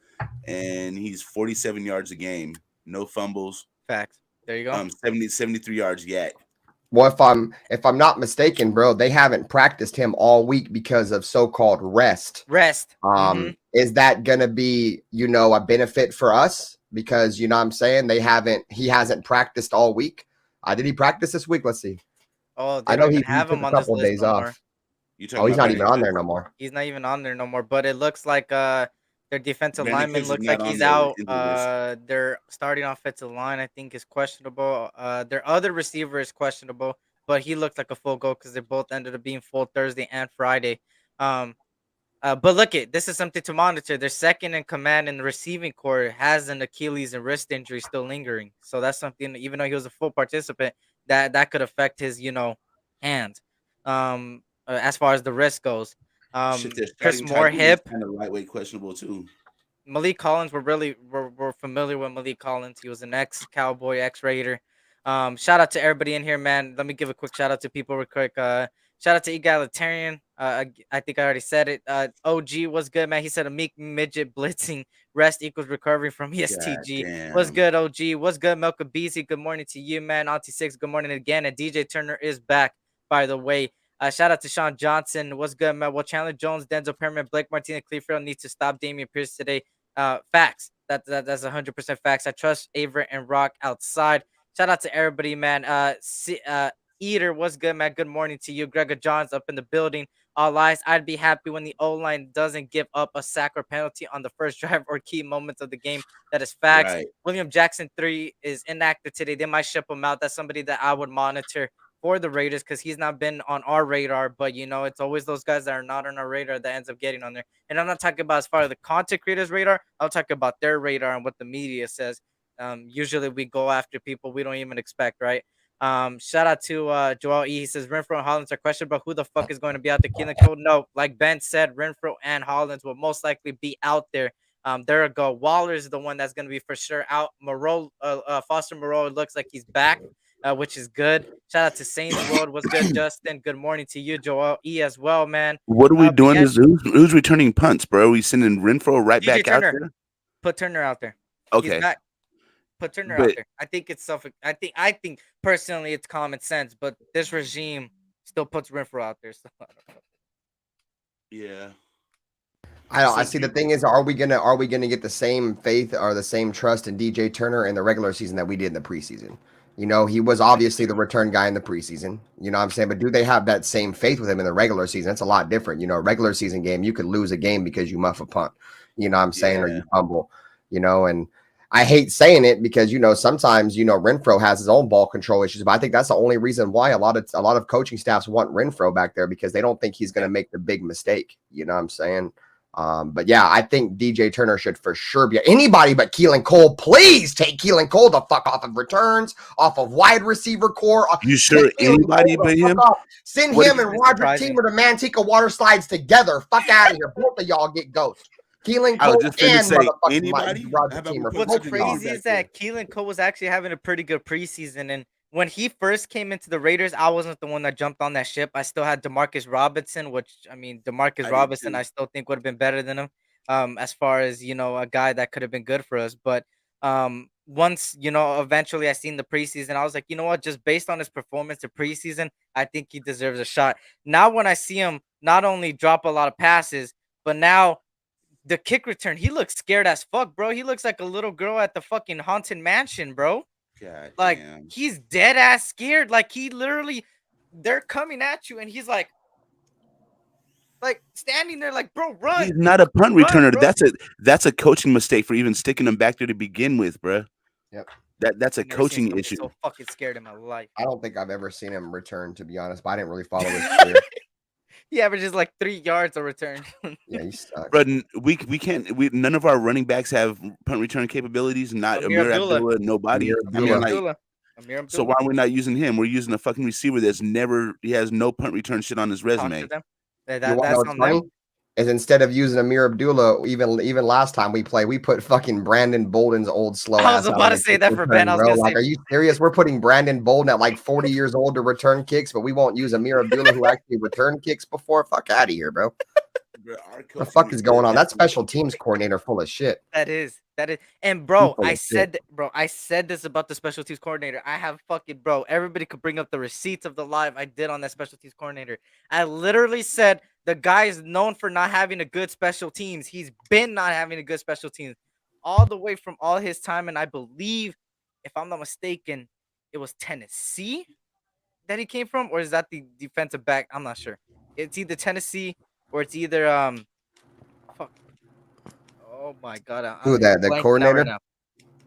and he's 47 yards a game. No fumbles. Facts. There you go. 73 yards yet. Well, if I'm not mistaken, bro, they haven't practiced him all week because of so-called rest. Is that gonna be, a benefit for us? Because what I'm saying, he hasn't practiced all week. Did he practice this week? Let's see. Oh, I know he have him on this list days off. He's not even on there no more. He's not even on there no more. But it looks like their defensive lineman looks like he's out. Their starting offensive line, I think, is questionable. Their other receiver is questionable, but he looked like a full go because they both ended up being full Thursday and Friday. But look, this is something to monitor. Their second in command in the receiving corps has an Achilles and wrist injury still lingering. So that's something, even though he was a full participant, that could affect his, hand. As far as the wrist goes. Chris Moore hip. Kind of lightweight questionable too. Malik Collins, we're familiar with Malik Collins. He was an ex-Cowboy, ex-Raider. Shout out to everybody in here, man. Let me give a quick shout out to people real quick. Shout out to Egalitarian. I think I already said it. OG was good, man. He said a meek midget blitzing rest equals recovery from ESTG. What's good, OG? What's good, Melka Beasy? Good morning to you, man. Auntie Six, good morning again. And DJ Turner is back, by the way. Shout out to Sean Johnson. What's good, man? Well, Chandler Jones, Denzel Perriman, Blake Martinez, Clearfield needs to stop Damian Pierce today. Facts. That's 100% facts. I trust Aver and Rock outside. Shout out to everybody, man. Eater, what's good, man? Good morning to you. Gregor Johns up in the building. All eyes. I'd be happy when the O-line doesn't give up a sack or penalty on the first drive or key moments of the game. That is facts. Right. William Jackson 3 is inactive today. They might ship him out. That's somebody that I would monitor for the Raiders because he's not been on our radar. But, it's always those guys that are not on our radar that ends up getting on there. And I'm not talking about as far as the content creators' radar. I'm talking about their radar and what the media says. Usually we go after people we don't even expect, right? Shout out to Joel E. He says Renfro and Hollins are questionable. Who the fuck is going to be out there? Keelan Cole? No, like Ben said, Renfro and Hollins will most likely be out there. There we go. Waller is the one that's going to be for sure out. Moreau, Foster Moreau, it looks like he's back, which is good. Shout out to Saints World. What's good, Justin? Good morning to you, Joel E. as well, man. What are we doing? Who's returning punts, bro? Are we sending Renfro right back out there? Put Turner out there. Okay. Put Turner out there. I think it's I think personally it's common sense, but this regime still puts Renfro out there. So I don't know. Yeah. I see. The thing is, are we gonna get the same faith or the same trust in DJ Turner in the regular season that we did in the preseason? He was obviously the return guy in the preseason. You know what I'm saying? But do they have that same faith with him in the regular season? It's a lot different. A regular season game, you could lose a game because you muff a punt. You know what I'm saying? Or you fumble. And I hate saying it because sometimes Renfro has his own ball control issues, but I think that's the only reason why a lot of coaching staffs want Renfro back there because they don't think he's going to make the big mistake. You know what I'm saying? But yeah, I think DJ Turner should for sure be anybody but Keelan Cole. Please take Keelan Cole the fuck off of returns, off of wide receiver core. You sure anybody but him? Send him and Roger Teamer to Manteca water slides together. Fuck out of here. Both of y'all get ghost. Keelan Cole and anybody. What's crazy is that Keelan Cole was actually having a pretty good preseason, and when he first came into the Raiders, I wasn't the one that jumped on that ship. I still had DeMarcus Robinson, DeMarcus Robinson I still think would have been better than him. As far as a guy that could have been good for us, but once eventually I seen the preseason, I was like, you know what? Just based on his performance in preseason, I think he deserves a shot. Now when I see him not only drop a lot of passes, but now the kick return, he looks scared as fuck, bro. He looks like a little girl at the fucking haunted mansion, bro. God, like damn. He's dead ass scared. Like he literally, they're coming at you, and he's like standing there, like, bro, run. He's not a punt returner. Bro. That's a coaching mistake for even sticking him back there to begin with, bro. Yep. That's a I've never seen coaching somebody issue. so fucking scared in my life. I don't think I've ever seen him return, to be honest, but I didn't really follow his career. He averages like 3 yards a return. Yeah, he sucks. But we can't. None of our running backs have punt return capabilities. Not Amir Amir Abdullah. Abdullah. Nobody. Amir I mean, Amir like, Abdullah. Amir so Abdullah. why are we not using him? We're using a fucking receiver that's never. He has no punt return shit on his Talk to resume. them. You want to know That's what's on them. funny? Is instead of using Amir Abdullah, even last time we played, we put fucking Brandon Bolden's old slow I was ass out about on to the say kick that for Ben. return, I was bro. gonna Like, say are you serious? We're putting Brandon Bolden at like 40 years old to return kicks, but we won't use Amir Abdullah who actually returned kicks before? Fuck out of here, bro. Bro, our What the coaching fuck is going on? has That special teams coordinator full of shit. that is. And He's bro, full of shit. I said this about the special teams coordinator. I have fucking bro. Everybody could bring up the receipts of the live I did on that special teams coordinator. I literally said the guy is known for not having a good special teams. He's been not having a good special teams all the way from all his time. And I believe, if I'm not mistaken, it was Tennessee that he came from, or is that the defensive back? I'm not sure. It's either Tennessee or it's either fuck. Oh my god, Who I'm that? The blanking out coordinator? right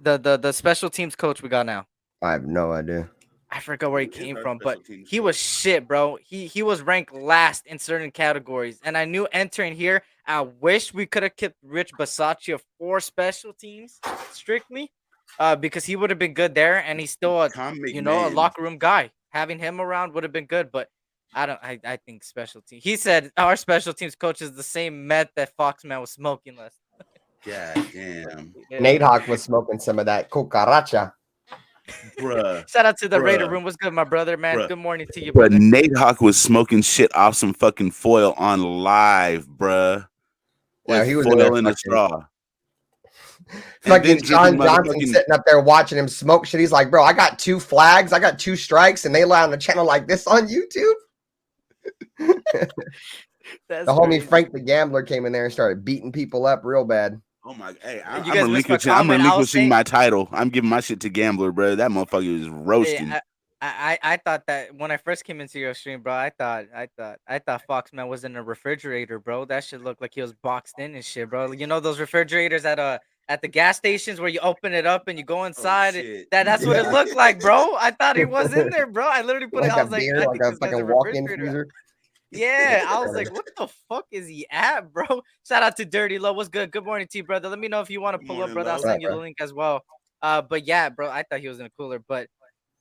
now. The special teams coach we got now. I have no idea. I forgot where he Who is came our from, but special teams he was coach? shit, bro. He was ranked last in certain categories, and I knew entering here, I wish we could have kept Rich Bisaccia for special teams strictly, because he would have been good there, and he's still a Tom a McMahon. locker room guy. Having him around would have been good, but I don't. I think special team. He said our special teams coach is the same meth that Foxman was smoking last. God damn, Yeah. Nate Hawk was smoking some of that cucaracha. bruh. Shout out to the Raider Bruh. room. What's good, my brother, man? Bruh. Good morning to you, But brother. Nate Hawk was smoking shit off some fucking foil on live, bruh. Yeah, With he was in there foil and a fucking- straw. Fucking John drinking Johnson motherfucking- sitting up there watching him smoke shit. He's like, bro, I got 2 flags, I got 2 strikes, and they lie on the channel like this on YouTube. That's The homie crazy. Frank the Gambler came in there and started beating people up real bad. Oh my! Hey, You I'm guys missed my relinquishing. I'm comment. I was relinquishing saying- my title. I'm giving my shit to Gambler, bro. That motherfucker is roasting. Hey, I thought that when I first came into your stream, bro. I thought Foxman was in a refrigerator, bro. That shit looked like he was boxed in and shit, bro. You know those refrigerators at the gas stations where you open it up and you go inside. shit. That's what it Yeah. looked like, bro. I thought he was in there, bro. I literally put Like it. I a was like, beer, I like think a this guy's fucking walk-in refrigerator. freezer. Yeah, I was like, what the fuck is he at, bro? Shout out to Dirty Low. What's good? Good morning to you, brother. Let me know if you want to Good pull up, morning, brother. I'll Lo. send you the Right, link as well. But yeah, bro, I thought he was in a cooler. But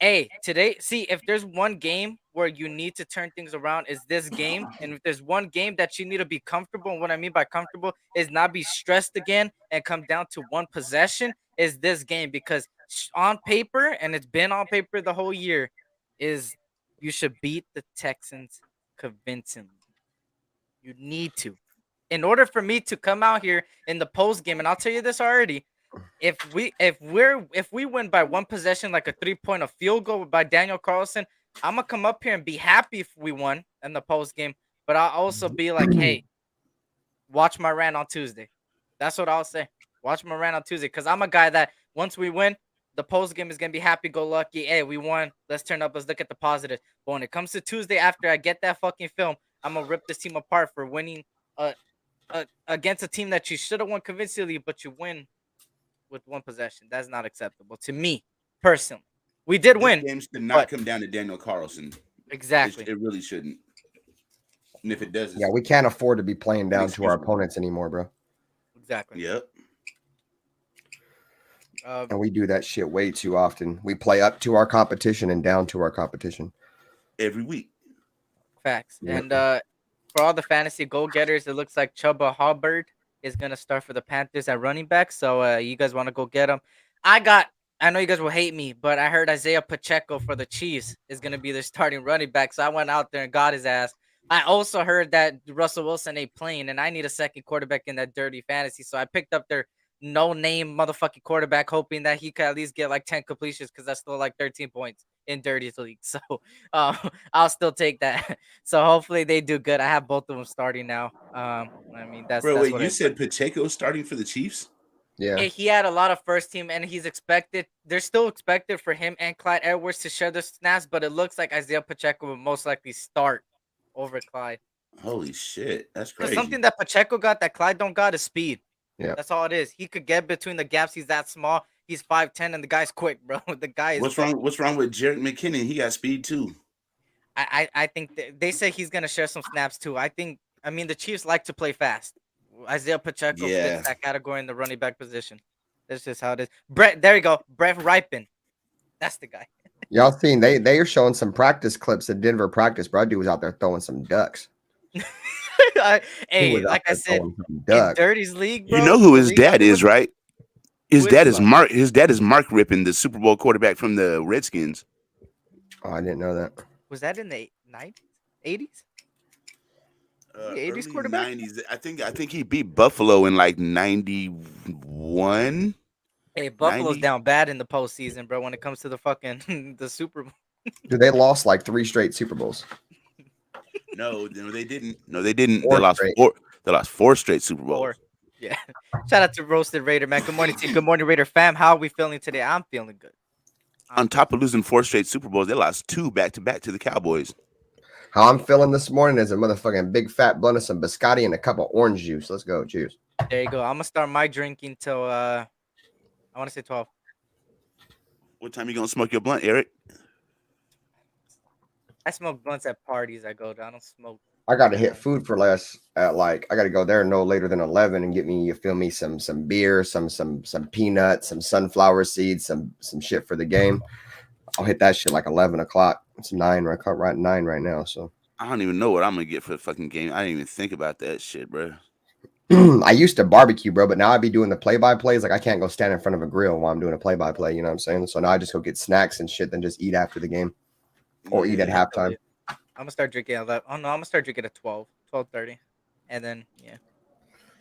hey, today, see, if there's one game where you need to turn things around, is this game. And if there's one game that you need to be comfortable, and what I mean by comfortable is not be stressed again and come down to one possession, is this game. Because on paper, and it's been on paper the whole year, is you should beat the Texans convincingly. You need to. In order for me to come out here in the post game, and I'll tell you this already, if we win by one possession, like a 3-point a field goal by Daniel Carlson, I'm gonna come up here and be happy if we won in the post game. But I'll also be like, hey, watch my rant on Tuesday. That's what I'll say. Watch my rant on Tuesday, because I'm a guy that once we win, the post game is gonna be happy go lucky. Hey, we won. Let's turn up. Let's look at the positive. But when it comes to Tuesday, after I get that fucking film, I'm gonna rip this team apart for winning against a team that you should have won convincingly, but you win with one possession. That's not acceptable to me personally. We did win. This game should not but- come down to Daniel Carlson. Exactly. It really shouldn't. And if it does, Yeah, we can't afford to be playing down to Excuse our me. opponents anymore, bro. Exactly. Yep. And we do that shit way too often. We play up to our competition and down to our competition. Every week. Facts. Yeah. And for all the fantasy goal getters, it looks like Chuba Hubbard is gonna start for the Panthers at running back. So you guys want to go get him? I know you guys will hate me, but I heard Isaiah Pacheco for the Chiefs is gonna be their starting running back. So I went out there and got his ass. I also heard that Russell Wilson ain't playing, and I need a second quarterback in that dirty fantasy. So I picked up their no-name motherfucking quarterback, hoping that he could at least get like 10 completions, because that's still like 13 points in dirty league. So I'll still take that. So hopefully they do good. I have both of them starting now. I mean that's Bro, that's wait, what you I said Pacheco starting for the Chiefs? Yeah. He had a lot of first team, and he's expected. They're still expected for him and Clyde Edwards to share the snaps, but it looks like Isaiah Pacheco will most likely start over Clyde. Holy shit, that's Because crazy. something that Pacheco got that Clyde don't got is speed. Yeah. That's all it is. He could get between the gaps. He's that small. He's 5'10", and the guy's quick, bro. The guy is What's fucking. wrong? What's wrong with Jarek McKinnon? He got speed too. I think they say he's gonna share some snaps too. I mean the Chiefs like to play fast. Isaiah Pacheco fits Yeah. that category in the running back position. That's just how it is. Brett, there you go. Brett Ripon. That's the guy. Y'all seen they are showing some practice clips at Denver practice, bro. Dude was out there throwing some ducks. He Hey, was out like I there said, throwing some in ducks. Dirty's league, You bro, know who the his league I'm dad is, doing. right? Who is his father? His dad is Mark Rippon, the Super Bowl quarterback from the Redskins. Oh, I didn't know that. Was that in the 90s, 80s? The 80s Early quarterback. '90s. I think he beat Buffalo in like '91, Hey, Buffalo's '90. down bad in the postseason, bro. When it comes to the fucking the Super Bowl. Dude, they lost like 3 straight Super Bowls. No, they didn't. No, they didn't. They 4 straight. lost 4 straight Super Bowls. Four. Yeah. Shout out to Roasted Raider, man. Good morning, team. Good morning, Raider fam. How are we feeling today? I'm feeling good. On top of losing 4 straight Super Bowls, they lost 2 back to back to the Cowboys. How I'm feeling this morning is a motherfucking big fat blunt of some biscotti and a cup of orange juice. Let's go. Cheers. There you go. I'm gonna start my drinking till I want to say 12. What time you gonna smoke your blunt, Eric? I smoke blunts at parties I go to. I don't smoke. I got to hit food for less at like I got to go there no later than 11 and get me, you feel me, some beer, some peanuts, some sunflower seeds, some shit for the game. I'll hit that shit like 11 o'clock. It's 9 right, right 9 right now. So I don't even know what I'm gonna get for the fucking game. I didn't even think about that shit, bro. I used to barbecue, bro, but now I be doing the play-by-plays. Like I can't go stand in front of a grill while I'm doing a play-by-play. You know what I'm saying? So now I just go get snacks and shit, then just eat after the game or eat at Yeah. halftime. I'm gonna start drinking at 11. Oh no, I'm gonna start drinking at 12, 12:30, and then yeah,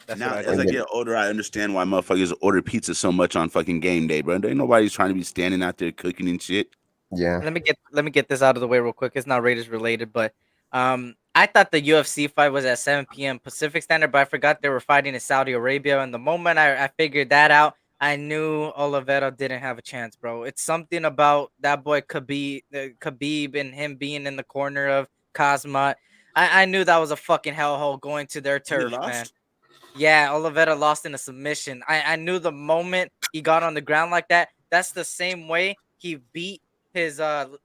that's Now, what I as do. I get older, I understand why motherfuckers order pizza so much on fucking game day, bro. Ain't nobody's trying to be standing out there cooking and shit. Yeah. Let me get this out of the way real quick. It's not Raiders related, but I thought the UFC fight was at 7 p.m. Pacific Standard, but I forgot they were fighting in Saudi Arabia. And the moment I figured that out, I knew Oliveira didn't have a chance, bro. It's something about that boy Khabib and him being in the corner of Kazmat. I knew that was a fucking hellhole going to their And he turf, man. lost. Yeah, Oliveira lost in a submission. I knew the moment he got on the ground like that, that's the same way he beat his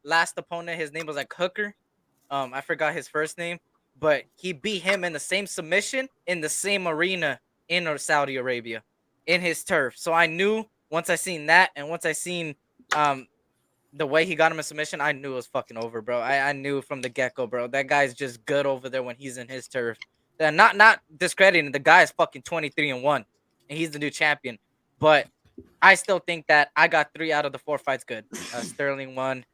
last opponent. His name was like Hooker. I forgot his first name, but he beat him in the same submission in the same arena in Saudi Arabia, in his turf. So I knew once I seen that, and once I seen um the way he got him in submission, I knew it was fucking over, bro. I knew from the get go, bro. That guy's just good over there when he's in his turf. Not discrediting the guy is fucking 23-1, and he's the new champion. But I still think that I got 3 out of the 4 fights good. Sterling won.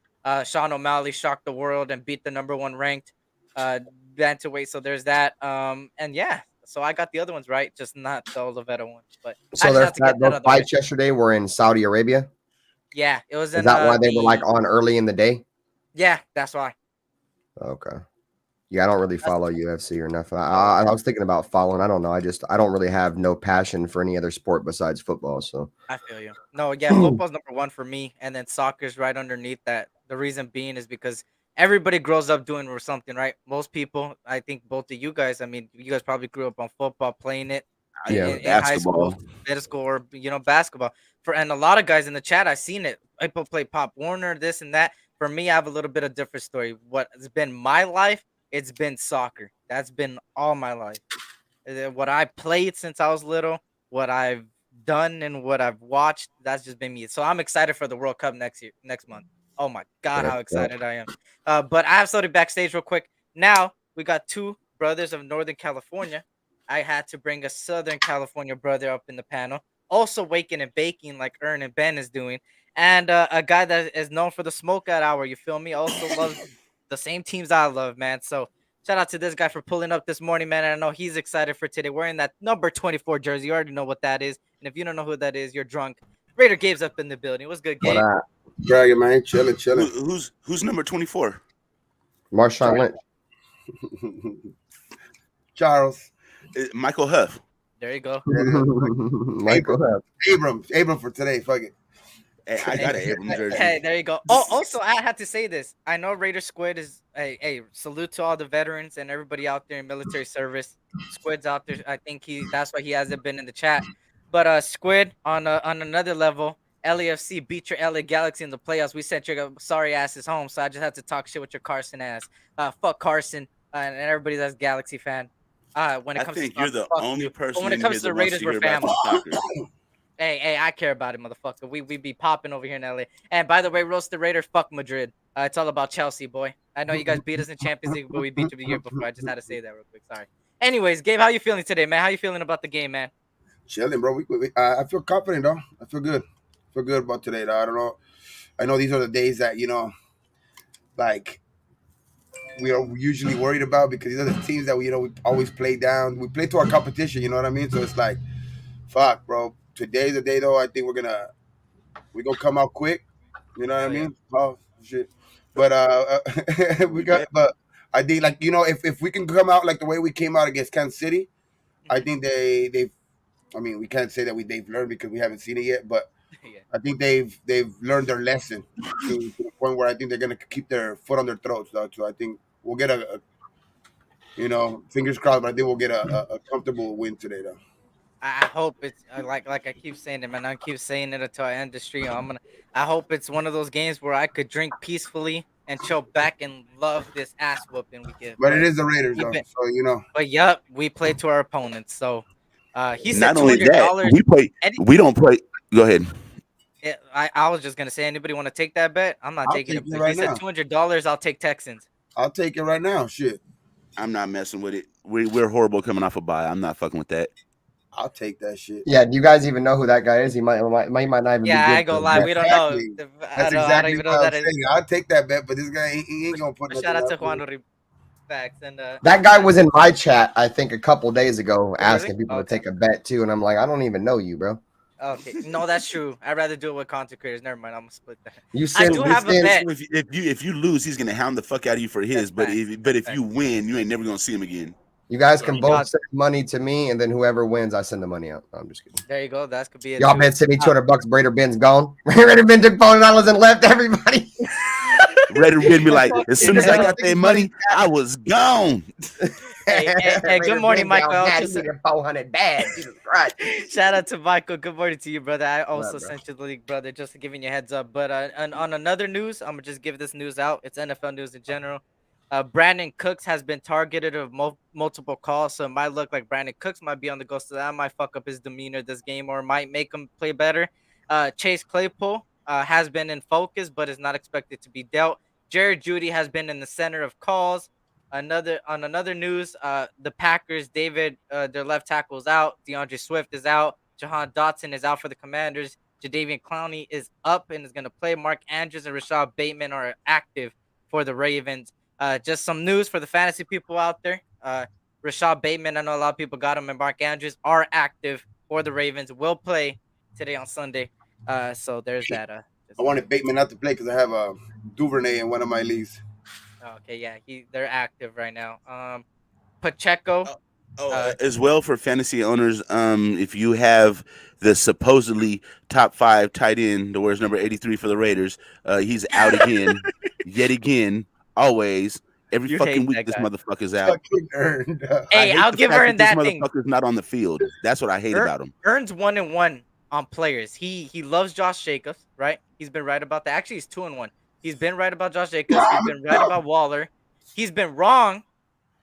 Sean O'Malley shocked the world and beat the #1 ranked bantamweight. So there's that. And yeah, so I got the other ones right, just not the Oliveira one. But I So just have to get that out those of the way. fights yesterday were in Saudi Arabia. Yeah, it was Is in that why they were like on early in the day? Yeah, that's why. Okay. Yeah, I don't really follow UFC or nothing. I was thinking about following. I don't know. I don't really have no passion for any other sport besides football. So I feel you. No, yeah, football's #1 for me, and then soccer's right underneath that. The reason being is because everybody grows up doing something, right? Most people, I think both of you guys, I mean, you guys probably grew up on football, playing it Yeah. in high school, Basketball. middle school, or basketball. And a lot of guys in the chat, I seen it. People play Pop Warner, this and that. For me, I have a little bit of different story. What has been my life? It's been soccer. That's been all my life. What I played since I was little, what I've done and what I've watched, that's just been me. So I'm excited for the World Cup next month. Oh my God, how excited I am. But I have something backstage real quick. Now we got 2 brothers of Northern California. I had to bring a Southern California brother up in the panel, also waking and baking like Ern and Ben is doing. And a guy that is known for the smoke out hour, you feel me? Also loves the same teams I love, man. So shout out to this guy for pulling up this morning, man. And I know he's excited for today. Wearing that number 24 jersey. You already know what that is. And if you don't know who that is, you're drunk. Raider Gabe's up in the building. What's good, Gabe? Dragon, man. Chilling. Who's number 24? Marshawn Lynch. Charles. Michael Huff. There you go. Michael Huff. Abram for today. Fuck it. Hey, I got an Abram jersey. Hey, there you go. Oh, also, I had to say this. I know Raider Squid is a salute to all the veterans and everybody out there in military service. Squid's out there. I think that's why he hasn't been in the chat. But Squid on another level, LAFC beat your LA Galaxy in the playoffs. We sent your sorry asses home, so I just had to talk shit with your Carson ass. Fuck Carson and everybody that's Galaxy fan. When it I comes to think you're soccer, the fuck only you. But person when it in here comes to that the wants Raiders, to we're hear about some family. soccer. Hey, I care about it, motherfucker. We be popping over here in LA. And by the way, roasted Raider, fuck Madrid. It's all about Chelsea, boy. I know you guys beat us in Champions League, but we beat you the year before. I just had to say that real quick. Sorry. Anyways, Gabe, how you feeling today, man? How you feeling about the game, man? Chilling, bro. I feel confident, though. I feel good. I feel good about today, though. I don't know. I know these are the days that, like, we are usually worried about because these are the teams that we always play down. We play to our competition, you know what I mean? So it's like, fuck, bro. Today's the day, though. I think we're gonna come out quick. You know what I Hell yeah. mean? Oh shit. But but I think, like, if we can come out like the way we came out against Kansas City, I think they've. I mean, we can't say that they've learned because we haven't seen it yet, but Yeah. I think they've learned their lesson to the point where I think they're gonna keep their foot on their throats, though. So I think we'll get fingers crossed, but I think we'll get a comfortable win today, though. I hope it's like I keep saying it, man. I keep saying it until I end the stream. I hope it's one of those games where I could drink peacefully and chill back and love this ass whooping we get. But it is the Raiders, We've though. been, So. but yup, we play to our opponents. So, he said Not two only hundred that, dollars. we play. We don't play. Go ahead. I was just gonna say, anybody want to take that bet? I'm not I'll taking take it. it But right he said now. $200. I'll take Texans. I'll take it right now. Shit. I'm not messing with it. We're horrible coming off a bye. I'm not fucking with that. I'll take that shit. Yeah, do you guys even know who that guy is? He might not even be Yeah, I good. ain't for gonna a lie, bet. we don't know. Exactly. I That's don't exactly even know what who I'm that is. saying. I'll take that bet, but this guy he ain't gonna put But nothing shout out to up. Juan Facts and That guy was in my chat, I think, a couple days ago, Oh, really? asking people to Okay. take a bet too, and I'm like, I don't even know you, bro. Okay, no, that's true. I'd rather do it with content creators. Never mind, I'm gonna split that. You I send, do you have a send, bet. If you lose, he's gonna hound the fuck out of you for his. That's But facts. if That's you facts. win, you ain't never gonna see him again. you guys Yeah, can you both got- send money to me, and then whoever wins, I send the money out. No, I'm just kidding. There you go. That could be it. Y'all too. been send me $200. Brader Ben's gone. Brader Ben took $400 and left everybody. Raider would be like, as soon as I hell. got that money, I was gone. Hey, good morning, Michael. Dad, he needed 400 bad. Jesus Christ. Shout out to Michael. Good morning to you, brother. I also up, bro? sent you the link, brother, just giving you a heads up. But on another news, I'm gonna just give this news out. It's NFL news in general. Brandon Cooks has been targeted of multiple calls, so it might look like Brandon Cooks might be on the go. So that might fuck up his demeanor this game, or might make him play better. Chase Claypool has been in focus, but is not expected to be dealt. Jared Judy has been in the center of calls. Another news, the Packers, their left tackle is out. DeAndre Swift is out. Jahan Dotson is out for the Commanders. Jadeveon Clowney is up and is going to play. Mark Andrews and Rashad Bateman are active for the Ravens. Just some news for the fantasy people out there. Rashad Bateman, I know a lot of people got him, and Mark Andrews are active for the Ravens. Will play today on Sunday. So there's that. I wanted Bateman not to play because I have a Duvernay in one of my leagues. Okay, yeah, they're active right now. Pacheco. As well for fantasy owners, if you have the supposedly top 5 tight end, the where's number 83 for the Raiders, he's out again, yet again, always. Every You fucking hate week, that this guy. motherfucker's out. Fucking earned. Hey, I'll give her in this that thing. motherfucker's not on the field. That's what I hate about him. Earns 1-1 on players. He loves Josh Jacobs, right? He's been right about that. Actually, he's 2-1. He's been right about Josh Jacobs. He's been right about Waller. He's been wrong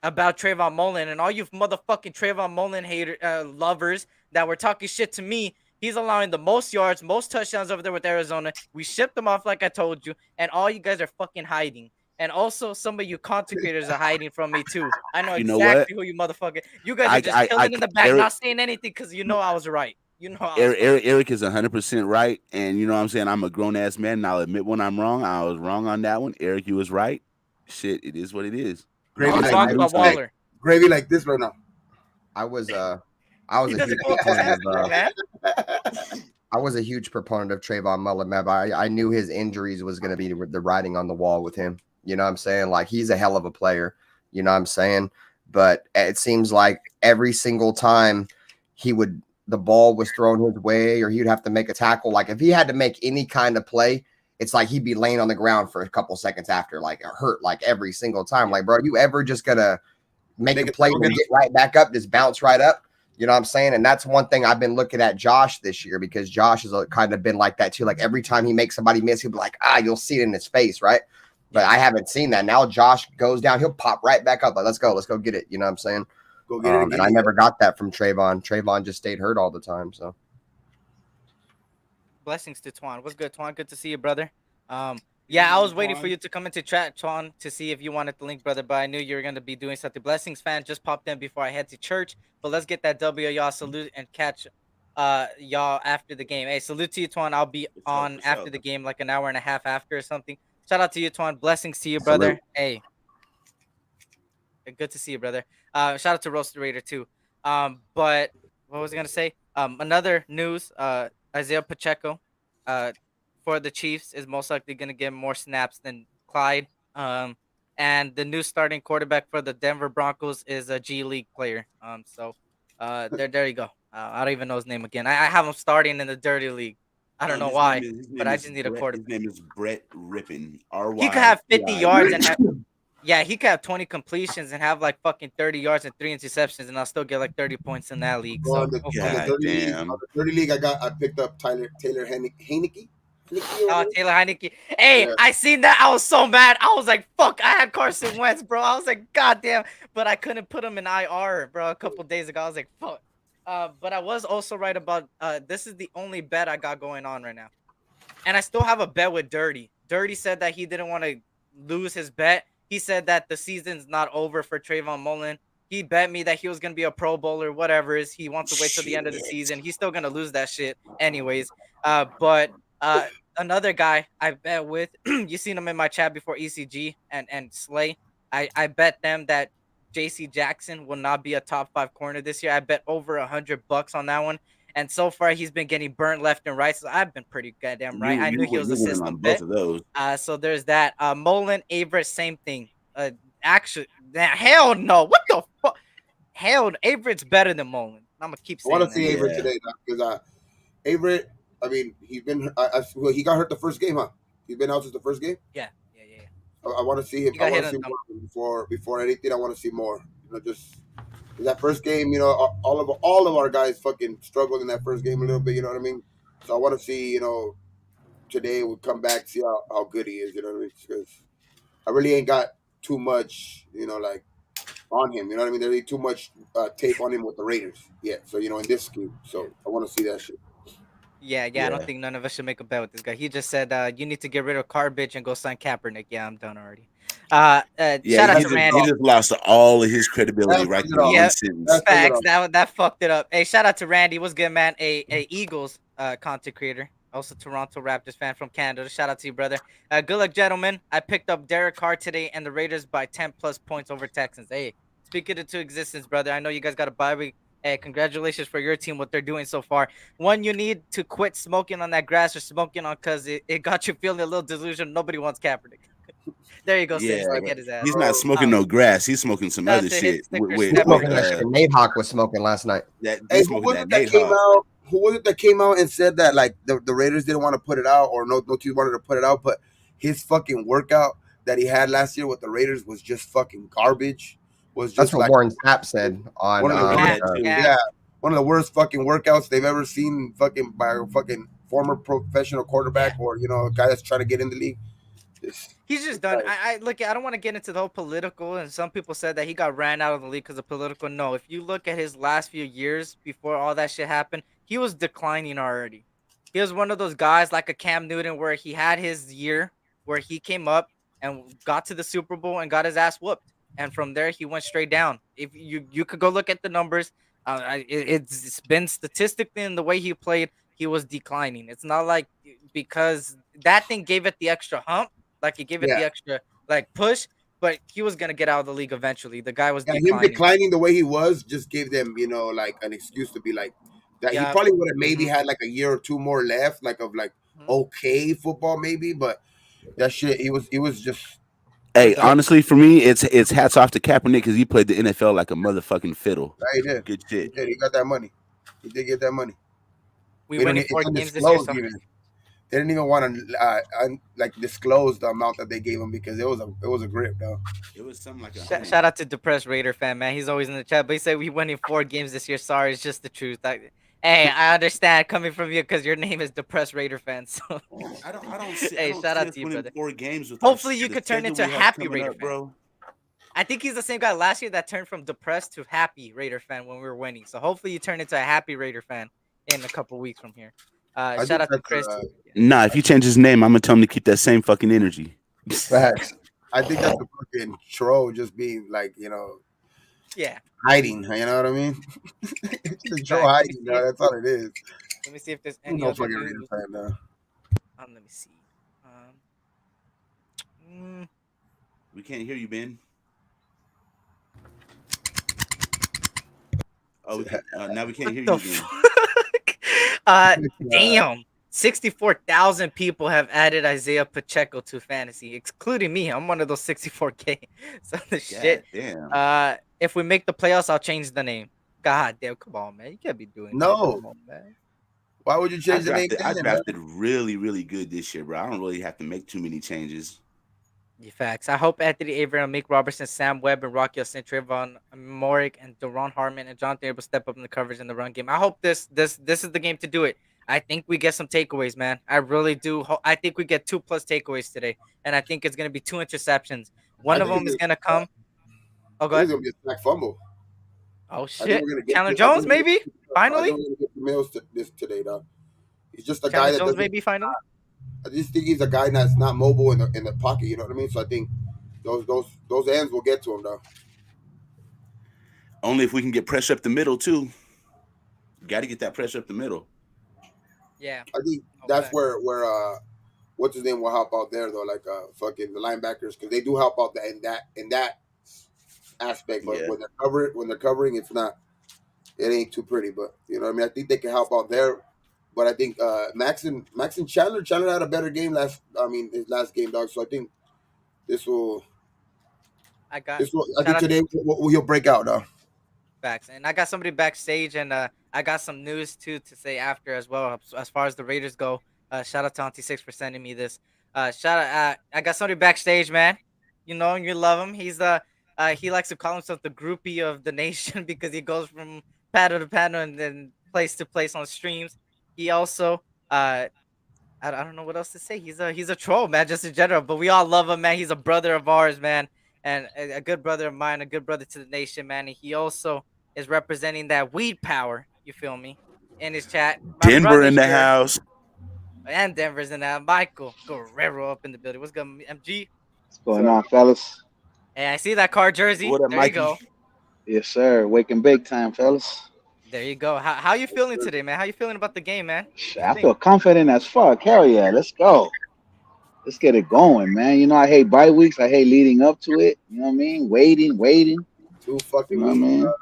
about Trayvon Mullen, and all you motherfucking Trayvon Mullen lovers that were talking shit to me. He's allowing the most yards, most touchdowns over there with Arizona. We shipped him off like I told you, and all you guys are fucking hiding. And also, some of you content creators are hiding from me too. I know You know exactly who you motherfucker. You guys are just chilling in the back, Eric- not saying anything because you know I was right. You know I was right. Eric is 100% right, and you know what I'm saying? I'm a grown-ass man, and I'll admit when I'm wrong. I was wrong on that one. Eric, you was right. Shit, it is what it is. Gravy I was like, wrong about Waller. gravy like this right now. I was He a doesn't huge go up his hands, proponent of man. I was a huge proponent of Trayvon Mullen, man. But I knew his injuries was going to be the writing on the wall with him. You know what I'm saying? Like, he's a hell of a player. You know what I'm saying? But it seems like every single time the ball was thrown his way or he'd have to make a tackle. Like, if he had to make any kind of play, it's like he'd be laying on the ground for a couple seconds after, like hurt, like every single time. Like, bro, you ever just gonna make a play and get right back up, just bounce right up? You know what I'm saying? And that's one thing I've been looking at Josh this year, because Josh has kind of been like that too. Like every time he makes somebody miss, he'll be like, you'll see it in his face, right? But I haven't seen that. Now Josh goes down, he'll pop right back up. Like, let's go get it. You know what I'm saying? Go get it again. And I never got that from Trayvon. Trayvon just stayed hurt all the time. So Blessings to Twan. What's good, Twan? Good to see you, brother. Yeah, I was waiting for you to come into chat, Twan, to see if you wanted the link, brother, but I knew you were going to be doing something. Blessings fan just popped in before I head to church, but let's get that W, y'all. Salute and catch y'all after the game. Hey, salute to you, Twan. I'll be on after the game, like an hour and a half after or something. Shout out to you, Twan. Blessings to you, brother. Salute. Hey, good to see you, brother. Shout out to Roaster Raider too. But what was I gonna say? Another news. Isaiah Pacheco, for the Chiefs is most likely gonna get more snaps than Clyde. And the new starting quarterback for the Denver Broncos is a G League player. There you go. I don't even know his name again. I have him starting in the Dirty League. I don't know why, but I just need a quarterback. His name is Brett Rippin. He could have 50 yards and have. Yeah, he could have 20 completions and have like fucking 30 yards and 3 interceptions, and I'll still get like 30 points in that league. So, on the Dirty League, I picked up Taylor Heineke. Oh, Taylor Heineke. Hey, I seen that. I was so mad. I was like, fuck, I had Carson Wentz, bro. I was like, God damn. But I couldn't put him in IR, bro, a couple days ago. I was like, fuck. But I was also right about this is the only bet I got going on right now. And I still have a bet with Dirty. Dirty said that he didn't want to lose his bet. He said that the season's not over for Trayvon Mullen. He bet me that he was going to be a Pro Bowler, whatever it is. He wants to wait till the end of the season. He's still going to lose that shit anyways. But another guy I bet with, you seen him in my chat before, ECG and Slay. I bet them that JC Jackson will not be a top 5 corner this year. I bet over $100 on that one. And so far, he's been getting burnt left and right. So I've been pretty goddamn right. I knew he was a system bet. Both of those. So there's that. Mullen, Averett, same thing. Actually, hell no. What the fuck? Hell, Averett's better than Mullen. I'm gonna keep saying. I want to see Averett today because Averett. I mean, he's been. He got hurt the first game, huh? He's been out since the first game. Yeah. I want to see him. I want to see more before anything. I want to see more. Just that first game. All of our guys fucking struggled in that first game a little bit. You know what I mean? So I want to see. Today we'll come back, see how good he is. You know what I mean? Because I really ain't got too much. Like on him. You know what I mean? There ain't too much tape on him with the Raiders yet. So in this game. So I want to see that shit. Yeah. I don't think none of us should make a bet with this guy. He just said, you need to get rid of Carr, bitch, and go sign Kaepernick. Yeah, I'm done already. Shout out to Randy. He just lost all of his credibility right there. Yeah, facts. That fucked it up. Hey, shout out to Randy. What's good, man? A Eagles content creator. Also Toronto Raptors fan from Canada. Shout out to you, brother. Good luck, gentlemen. I picked up Derek Carr today and the Raiders by 10 plus points over Texans. Hey, speak it into existence, brother. I know you guys got a bye week. Hey, congratulations for your team, what they're doing so far. One, you need to quit smoking on that grass or smoking on because it got you feeling a little delusional. Nobody wants Kaepernick. There you go, Sis. Get his ass. He's not smoking no grass. He's smoking some other shit. Nate Hawk was smoking last night. Who was it that came out and said that like the Raiders didn't want to put it out, or no team wanted to put it out, but his fucking workout that he had last year with the Raiders was just fucking garbage. That's what Warren Sapp said on one of the worst fucking workouts they've ever seen fucking by a fucking former professional quarterback or a guy that's trying to get in the league. He's just done. I look. I don't want to get into the whole political, and some people said that he got ran out of the league because of political. No, if you look at his last few years before all that shit happened, he was declining already. He was one of those guys like a Cam Newton where he had his year where he came up and got to the Super Bowl and got his ass whooped, and from there he went straight down. If you could go look at the numbers, it's been statistically in the way he played, he was declining. It's not like because that thing gave it the extra hump. Like he gave it the extra push, but he was gonna get out of the league eventually. The guy was declining. Him declining the way he was just gave them, like an excuse to be like that. He probably would have maybe had like a year or two more left, okay football maybe, but that shit he was just. Hey, honestly, for me, it's hats off to Kaepernick because he played the NFL like a motherfucking fiddle. He did. Good shit. He got that money. He did get that money. We winning 4 games this year. They didn't even want to like disclose the amount that they gave him because it was a grip, though. It was something like 100. Shout out to depressed Raider fan, man. He's always in the chat, but he said we went in 4 games this year. Sorry, it's just the truth. Hey, I understand coming from you because your name is depressed Raider fan. So, I hey, don't shout see out us to you, winning brother. 4 games with Hopefully, you the could turn schedule into a we have happy coming Raider up, fan. bro. I think he's the same guy last year that turned from depressed to happy Raider fan when we were winning. So hopefully, you turn into a happy Raider fan in a couple weeks from here. I Shout think out to that's Chris. Nah, if you change his name, I'm gonna tell him to keep that same fucking energy. Facts. I think that's a fucking troll just being like, Yeah. hiding. You know what I mean? The troll Facts. Let me hiding, see. dog. That's all it is. Let me see if there's Who's any no other fucking Raider news. fan, though? Let me see. We can't hear you, Ben. Oh, now we can't hear What you the again. fuck? Damn. 64,000 people have added Isaiah Pacheco to fantasy, excluding me. I'm one of those 64K. So the shit. Damn. If we make the playoffs, I'll change the name. God damn, come on, man. You can't be doing that. No. Come on, man. Why would you change the name? I drafted really, really good this year, bro. I don't really have to make too many changes. Yeah, facts. I hope Anthony Abraham, Mick Robertson, Sam Webb, and Rocky Sin, Trayvon Morick, and Deron Harmon and Jonathan Abel step up in the coverage in the run game. I hope this is the game to do it. I think we get some takeaways, man. I really do. I think we get 2+ takeaways today, and I think it's gonna be 2 interceptions. One of them is gonna come. Oh, go I ahead. think it's gonna be a sack fumble. Oh I think shit! we're gonna get Chandler this- I think Jones, we're gonna maybe get- I finally. think we're gonna get Mills this today, though. He's just a guy Chandler that Jones, doesn't. maybe finally. I just think he's a guy that's not mobile in the pocket. You know what I mean? So I think those ends will get to him, though. Only if we can get pressure up the middle too. Got to get that pressure up the middle. Yeah. I think that's where what's his name will help out there, though. Like fucking the linebackers, because they do help out in that aspect. But Yeah. when they're covering, it ain't too pretty. But you know what I mean? I think they can help out there. But I think Max and Chandler had a better game his last game, dog. So I think this will. I think today he'll break out, though. Facts. And I got somebody backstage, and I got some news too to say after as well. As far as the Raiders go, shout out to Auntie Six for sending me this. Shout out, I got somebody backstage, man. You know, you love him. He's he likes to call himself the groupie of the nation because he goes from panel to panel and then place to place on streams. He also I don't know what else to say. He's a troll, man, just in general. But we all love him, man. He's a brother of ours, man, and a good brother of mine, a good brother to the nation, man. And he also is representing that weed power. You feel me? In his chat, my Denver in the here, house. and Denver's in that. Michael Guerrero up in the building. What's good, MG? What's going on, fellas? Hey, I see that Carr jersey. What up, there Mikey? you go. Yes, sir. Wake and bake time, fellas. There you go. How you feeling today, man? How you feeling about the game, man? I feel confident as fuck. Hell yeah, let's go. Let's get it going, man. You know, I hate bye weeks. I hate leading up to it. You know what I mean? Waiting. Too fucking You know what I mean?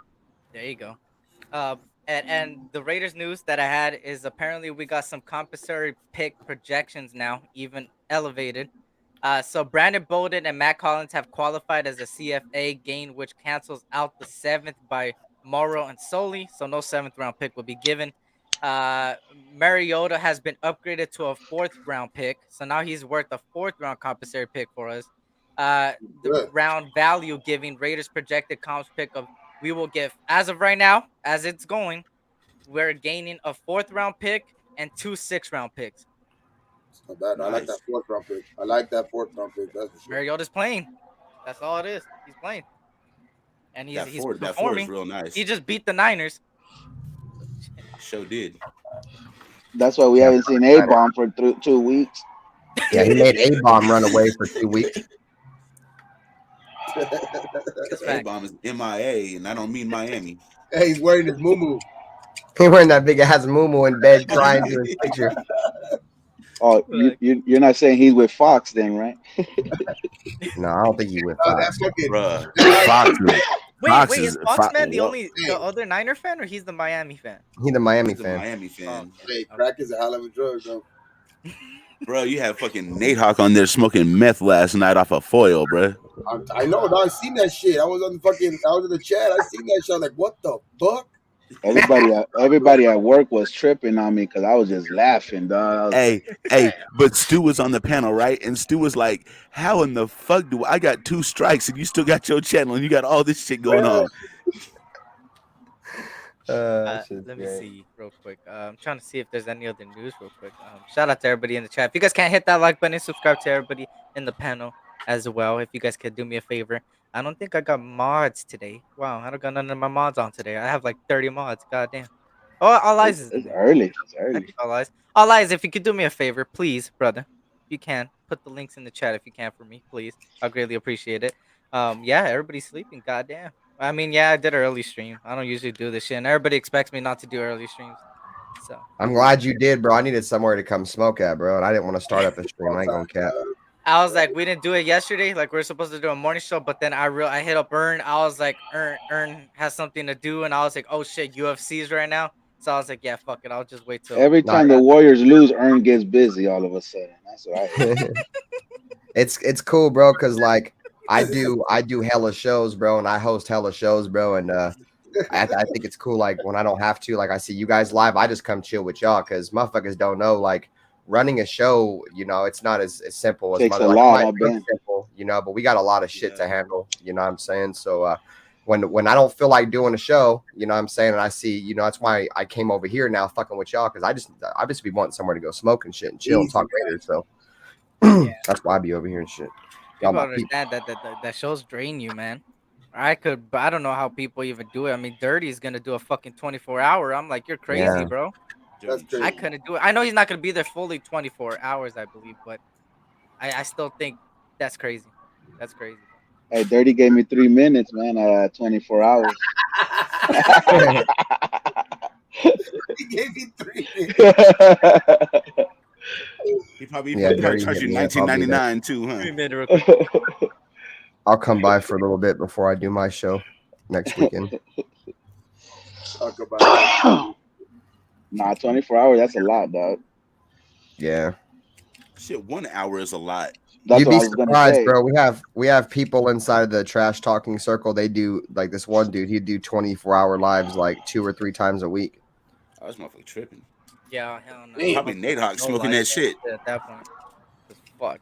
There you go. And the Raiders news that I had is apparently we got some compensatory pick projections now, even elevated. So Brandon Bolden and Matt Collins have qualified as a CFA gain, which cancels out the 7th by Morrow and Soli. So no 7th round pick will be given. Mariota has been upgraded to a 4th round pick. So now he's worth a 4th round compensatory pick for us. The round value giving Raiders projected comps pick of we will give, as of right now, as it's going, we're gaining a 4th round pick and 2 6th round picks. It's not bad. Nice. I like that 4th round pick. That's for sure. Mariota's playing. That's all it is. He's playing. And he's performing. That 4 is real nice. He just beat the Niners. Sure did. That's why we haven't seen A-Bomb for 2 weeks. Yeah, he made A-Bomb run away for 2 weeks. A-Bomb is MIA, and I don't mean Miami. Hey, he's wearing his moo-moo. He's wearing that big ass moo-moo in bed crying to his picture. Oh, you're not saying he's with Fox then, right? No, I don't think he with Fox. Fox. Wait, is Fox man the other Niner fan, or he's the Miami fan? He's the Miami The fan. Miami fan. Hey, crack is a hell of a drug, though. Bro, you had fucking Nate Hawk on there smoking meth last night off a foil, bro. I know, no, I seen that shit. I was in the chat. I seen that shit. I'm like, what the fuck? Everybody at work was tripping on me because I was just laughing, dog. I was like, Hey, but Stu was on the panel, right? And Stu was like, "How in the fuck do I got 2 strikes and you still got your channel and you got all this shit going on?" Shit's Let me great. see real quick. I'm trying to see if there's any other news real quick. Shout out to everybody in the chat. If you guys can't hit that like button, subscribe to everybody in the panel as well. If you guys could do me a favor. I don't think I got mods today. Wow, I don't got none of my mods on today. I have like 30 mods. God damn. Oh, all eyes is in it's there. early. It's I early. think all eyes. All eyes, if you could do me a favor, please, brother. If you can, put the links in the chat if you can for me, please. I greatly appreciate it. Yeah, everybody's sleeping. Goddamn. I mean, yeah, I did an early stream. I don't usually do this shit, and everybody expects me not to do early streams. So I'm glad you did, bro. I needed somewhere to come smoke at, bro, and I didn't want to start up a stream. All I ain't time, gonna cap. I was like, we didn't do it yesterday. Like we are supposed to do a morning show, but then I hit up Ern. I was like, Ern has something to do, and I was like, oh shit, UFC's right now. So I was like, yeah, fuck it. I'll just wait till. Every Nah, time the Warriors lose, Ern gets busy all of a sudden. That's what I hate. it's cool, bro, because like I do hella shows, bro, and I host hella shows, bro, and I think it's cool. Like when I don't have to, like I see you guys live, I just come chill with y'all because motherfuckers don't know like running a show. It's not as simple as Takes mother. a Like it lot, might I look bet. simple, but we got a lot of shit Yeah. to handle. You know what I'm saying? So when I don't feel like doing a show, you know what I'm saying, and I see, that's why I came over here now fucking with y'all because I just be wanting somewhere to go smoke and shit and chill and Easy, talk later. So Yeah, that's why I be over here and shit. Y'all people my don't people. understand that shows drain you, man. But I don't know how people even do it. I mean, Dirty is gonna do a fucking 24 hour. I'm like, you're crazy, Yeah. bro. that's Dirty I crazy. shit. couldn't do it. I know he's not gonna be there fully 24 hours, I believe, but I still think that's crazy. That's crazy, bro. Hey, Dirty gave me 3 minutes, man. 24 hours. He gave you three. He probably Yeah, Dirty charged hit you me up. I'll be there. 19.99 too, huh? 3 minute real quick. I'll come by for a little bit before I do my show next weekend. Talk about it. Nah, 24 hours. That's a lot, dog. Yeah. Shit, 1 hour is a lot. That's You'd what be I was gonna surprised, say. bro. We have people inside the trash talking circle. They do like this one dude, he'd do 24-hour lives like 2 or 3 times a week. I was motherfucking tripping. Yeah, hell no. Damn. Probably Nate Hawk No smoking life that shit. at that point. 'Cause fuck,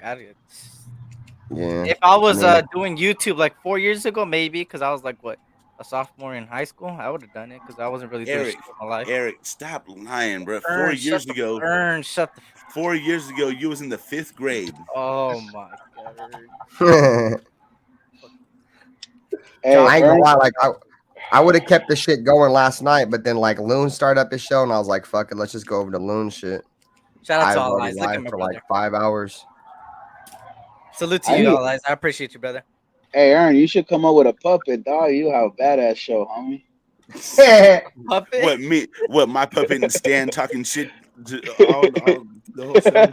Yeah. if I I was mean, doing YouTube like 4 years ago, maybe because I was like what, a sophomore in high school, I would have done it because I wasn't really doing Eric, shit with my life. Stop lying, bro. Ern, shut the f- Ern, shut the. 4 years ago, you was in the 5th grade. Oh my god, Ern. I Hey, ain't gonna Ern. lie, like I would have kept the shit going last night, but then like Loon started up his show and I was like, fuck it, let's just go over to Loon shit. Shout out I to was all already eyes. Look at live my for like brother. 5 hours. Salute to I you, need. all eyes. I appreciate you, brother. Hey, Ern, you should come up with a puppet, dog. You have a badass show, homie. Puppet. What me? What my puppet and Stan talking shit all the whole show?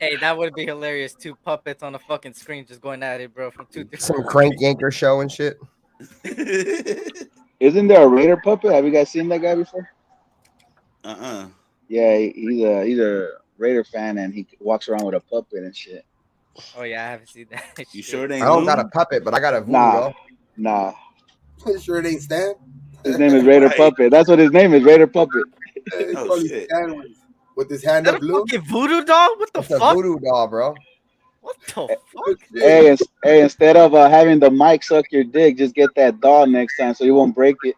Hey, that would be hilarious. Two puppets on a fucking screen just going at it, bro, from two Some different. crank yanker show and shit. Isn't there a Raider puppet? Have you guys seen that guy before? uh-uh. Yeah, he's a Raider fan, and he walks around with a puppet and shit. Oh yeah, I haven't seen that. You shit. sure it I ain't don't got a Loon? puppet, but I got a voodoo Nah, doll. nah. Sure, it ain't Stan. His name is Raider Right. Puppet. That's what his name is, Raider Puppet. It's Oh probably shit. Stan with his hand Is that up a blue. fucking voodoo doll? What the It's a fuck? voodoo doll, bro. What the Good fuck? shit. Hey, instead of having the mic suck your dick, just get that doll next time so you won't break it.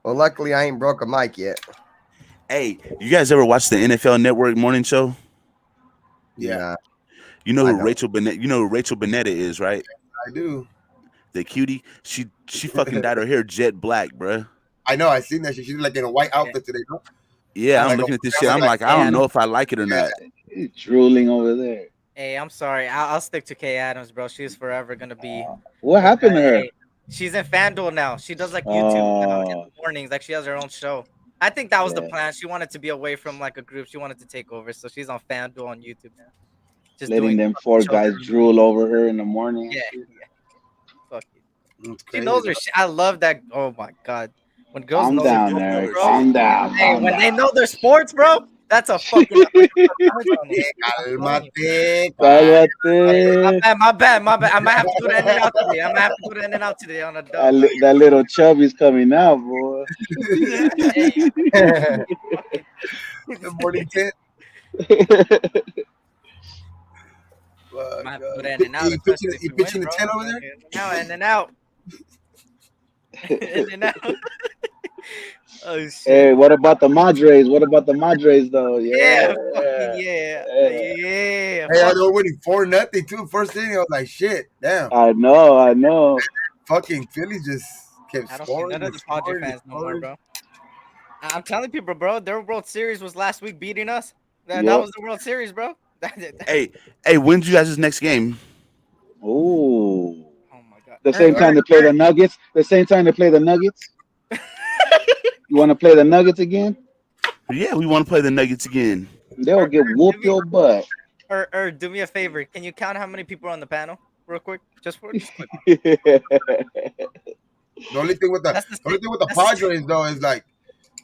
Well, luckily I ain't broke a mic yet. Hey, you guys ever watch the NFL Network morning show? Yeah, Nah, You know I who don't. Rachel Bennett? You know who Rachel Bennett is, right? I do. The cutie. She fucking dyed her hair jet black, bruh. I know. I seen that. She's like in a white outfit today. No? Yeah, I'm Like looking a, at this that shit. was I'm like, like, I Yeah, don't know if I like it or yeah. not. He's drooling over there. Hey, I'm sorry. I'll stick to Kay Adams, bro. She's forever gonna be. What happened to her? Hey, she's in FanDuel now. She does like YouTube now in Oh, the mornings. Like she has her own show. I think that was the yeah. plan. She wanted to be away from like a group. She wanted to take over, so she's on FanDuel on YouTube now. Just Letting doing them fucking four shows guys every morning. drool over her in the morning. Yeah, yeah. Fuck it. It's She crazy. knows her shit. I love that. Oh my god, when girls I'm know their down, Both know sports, Eric. her bro. shit. I'm down. Hey, I'm when they down. know their sports, bro, That's a fucking I'm telling you. Cálmate, Cálmate. My bad. I might have to do the in and out today. I might have to do the in and out today on a dub. That little chubby's coming out, boy. Hey, fucking the morning tent. might have to do the in and out, You especially if we pitching win, the bro. 10 over there? Now in and out. In and out. Oh shit. Hey, what about the Madres? What about the Madres, though? Yeah, Yeah. fucking yeah. Hey, Fuck. they were winning 4-0 too. First inning, I was like, shit, damn. I know. Fucking Philly just kept I don't see scoring. none of And the Padre scoring and fans no more, scoring. bro. I'm telling people, bro, their World Series was last week beating us. That Yep. was the World Series, bro. Hey, when's you guys' next game? Ooh. Oh my god. The same time to play the Nuggets. The same time to play the Nuggets. You want to play the Nuggets again? Yeah, we want to play the Nuggets again. They'll get whoop your butt. Or do me a favor. Can you count how many people are on the panel real quick? Just quick. The only thing with That's the Padres though is like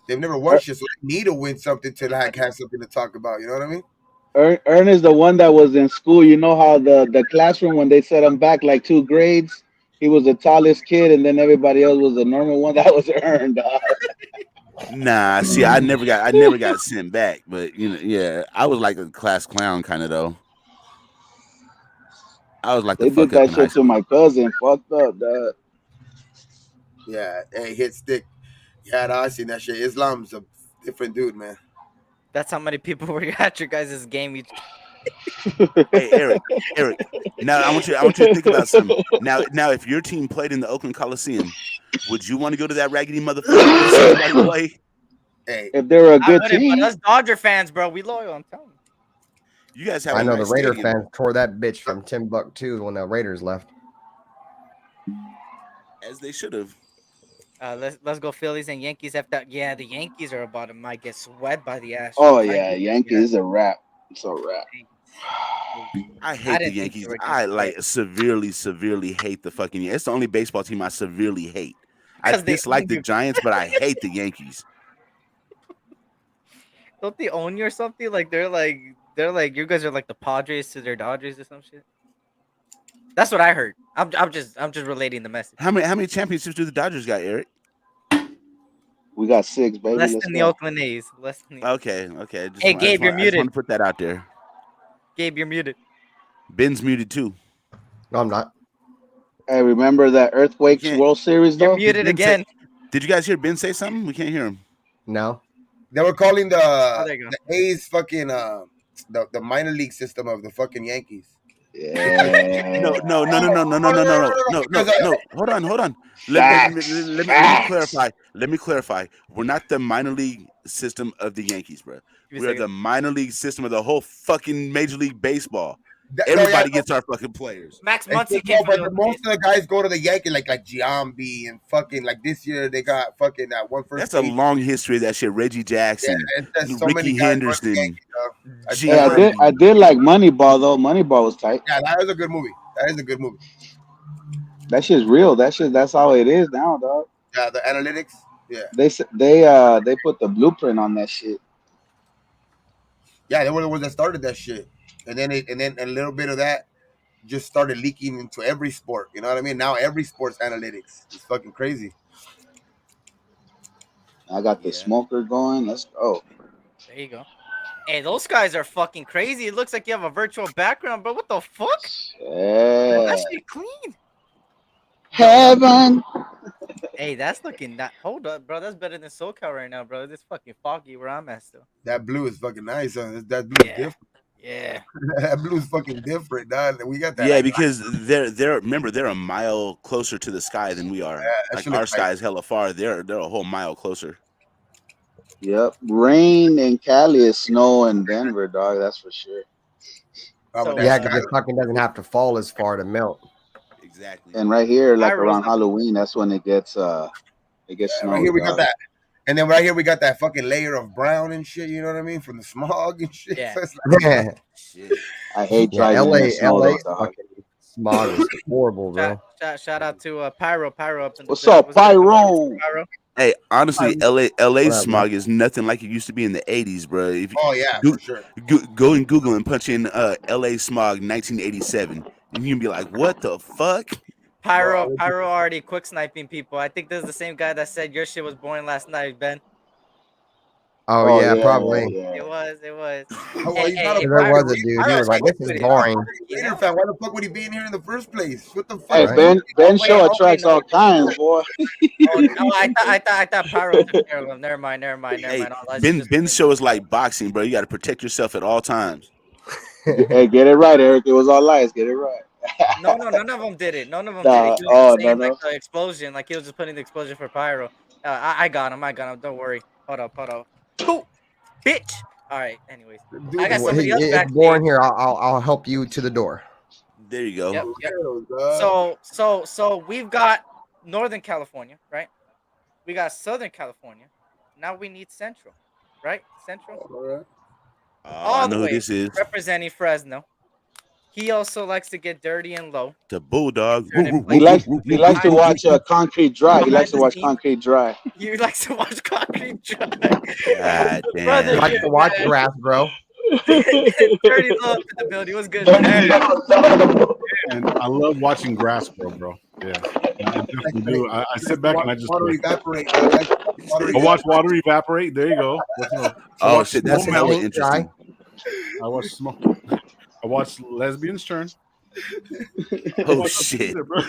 they've never won shit, so they need to win something to like have something to talk about. You know what I mean? Ern is the one that was in school. You know how the classroom, when they set him back like 2 grades, he was the tallest kid, and then everybody else was the normal one. That was Ern, dog. Nah, see, I never got sent back, but yeah, I was like a class clown kind of though. I was like They the fuck did up that in high shit to school. my cousin. Fucked up, dog. Yeah, hey, hit stick. Yeah, I seen that shit. Islam's a different dude, man. That's how many people were at your guys' game. Hey, Eric. Now I want you to think about something. Now, if your team played in the Oakland Coliseum, would you want to go to that raggedy motherfucker to see somebody play? Hey, If they were a I good wouldn't, but team, us Dodger fans, bro, we loyal. I'm telling you. You guys have I a know nice the Raider stadium. fans tore that bitch from Timbuktu when the Raiders left. As they should have. Let's go Phillies and Yankees. Yeah, the Yankees are about to might get swept by the Astros. oh yeah, Yankees is a wrap. It's a wrap. I hate the didn't think they Yankees. were gonna I quit. severely hate the fucking Yankees. It's the only baseball team I severely hate. I 'Cause they dislike own the you. Giants, but I hate the Yankees. Don't they own you or something? Like they're like you guys are like the Padres to their Dodgers or some shit. That's what I heard. I'm just relating the message. How many championships do the Dodgers got, Eric? We got 6, baby. Less Let's than the go. Oakland A's. Less than the Okay. Hey, Gabe, you're I just muted. want to put that out there. Gabe, you're muted. Ben's muted too. No, I'm not. Hey, remember that Earthquakes can't- World Series You're though? muted Ben again. Did you guys hear Ben say something? We can't hear him. No. they were calling Oh, there you go. the A's fucking the minor league system of the fucking Yankees. Yeah. No. Hold on. Let me Facts. clarify. Let me clarify. We're not the minor league system of the Yankees, bro. Give me a We're second. the minor league system of the whole fucking Major League Baseball. No, Everybody gets our fucking players. Max And Muncy so, came but from the most of the guys go to the Yankees like Giambi and fucking like this year they got fucking that one first. That's a long history of that shit. Reggie Jackson, It's just so many Ricky guys go to the Henderson, Yankees, dog. Hey, I did like Moneyball though. Moneyball was tight. Yeah, that is a good movie. That is a good movie. That shit's real. That's how it is now, dog. Yeah, the analytics. Yeah, They put the blueprint on that shit. yeah, they were the ones that started that shit, and then a little bit of that just started leaking into every sport. You know what I mean? Now every sport's analytics. It's fucking crazy. I got the Yeah. smoker going. Let's go. There you go. Hey, those guys are fucking crazy. It looks like you have a virtual background, bro. What the fuck? Bro, Yeah. that shit clean. Heaven. Hey, that's looking not. Hold up, bro. That's better than SoCal right now, bro. It's fucking foggy where I'm at still. That blue is fucking nice. Huh? That blue is Yeah. different. Yeah. That blue is fucking different, dog. We got that. Yeah, like, because they're remember they're a mile closer to the sky than we are. that Like shit our looks sky is hella far. They're a whole mile closer. Yep. Rain in Cali is snow in Denver, dog. That's for sure. How about So, that Yeah, sky? because it fucking doesn't have to fall as far to melt. Exactly. And right here, like Pyro's around up. Halloween, that's when it gets snow. Right here we got that. And then right here we got that fucking layer of brown and shit, you know what I mean? From the smog and shit. Yeah. So it's like, Yeah, Shit. I hate driving in LA, the snow, LA though, dog. fucking smog is horrible, bro. Shout out to Pyro up in the What's building. up, What's good, Pyro? Pyro? Hey, honestly, LA What up, smog is nothing like it used to be in the 80s, bro. If Oh yeah, you for sure. go and Google and punch in LA smog 1987, and you can be like, what the fuck? Pyro, Bro, Pyro already quick sniping people. I think this is the same guy that said your shit was boring last night, Ben. Oh Oh yeah, yeah, probably. yeah. It was. well, Hey, he's hey, not a hey, There Pyro, was a dude. He Pyro, was like, stick "This with is it. boring." Raider fan. Why the fuck would he be in here in the first place? What the fuck? Hey, Right. Ben Oh show wait, attracts no. all kinds, boy. Oh, no, I thought Pyro took care of him. Never mind. Hey, All that shit just Ben's show is like boxing, bro. You got to protect yourself at all times. Hey, get it right, Eric. It was all lies. Get it right. No, none of them did it. None of them did it. Nah, He was oh just no saying like no. the explosion, like he was just putting the explosion for Pyro. I got him. Don't worry. Hold up. Boom, bitch. All right. Anyways, I got Dude, somebody else It's backstage. boring here. I'll help you to the door. There you go. Yep. dog. So we've got Northern California, right? We got Southern California. Now we need Central, right? Central, All right. Oh, I all the know who way this is. representing Fresno. He also likes to get dirty and low. The Bulldog. Turning He places. likes to watch Concrete Dry. He likes to watch Concrete Dry. He likes to watch Concrete Dry. God Brother, I damn. like to watch grass grow. Dirty low up in the building. What's good, man? And I love watching grass grow, bro. Yeah, I definitely do. I sit back and I just water play. evaporate. Dog. Like, water I watch water evaporate. There you go. I Oh watch shit, smoke that's That's hella melt. paint dry. interesting. I watch smoke. I watch lesbians turn. Oh What's up, shit. bro?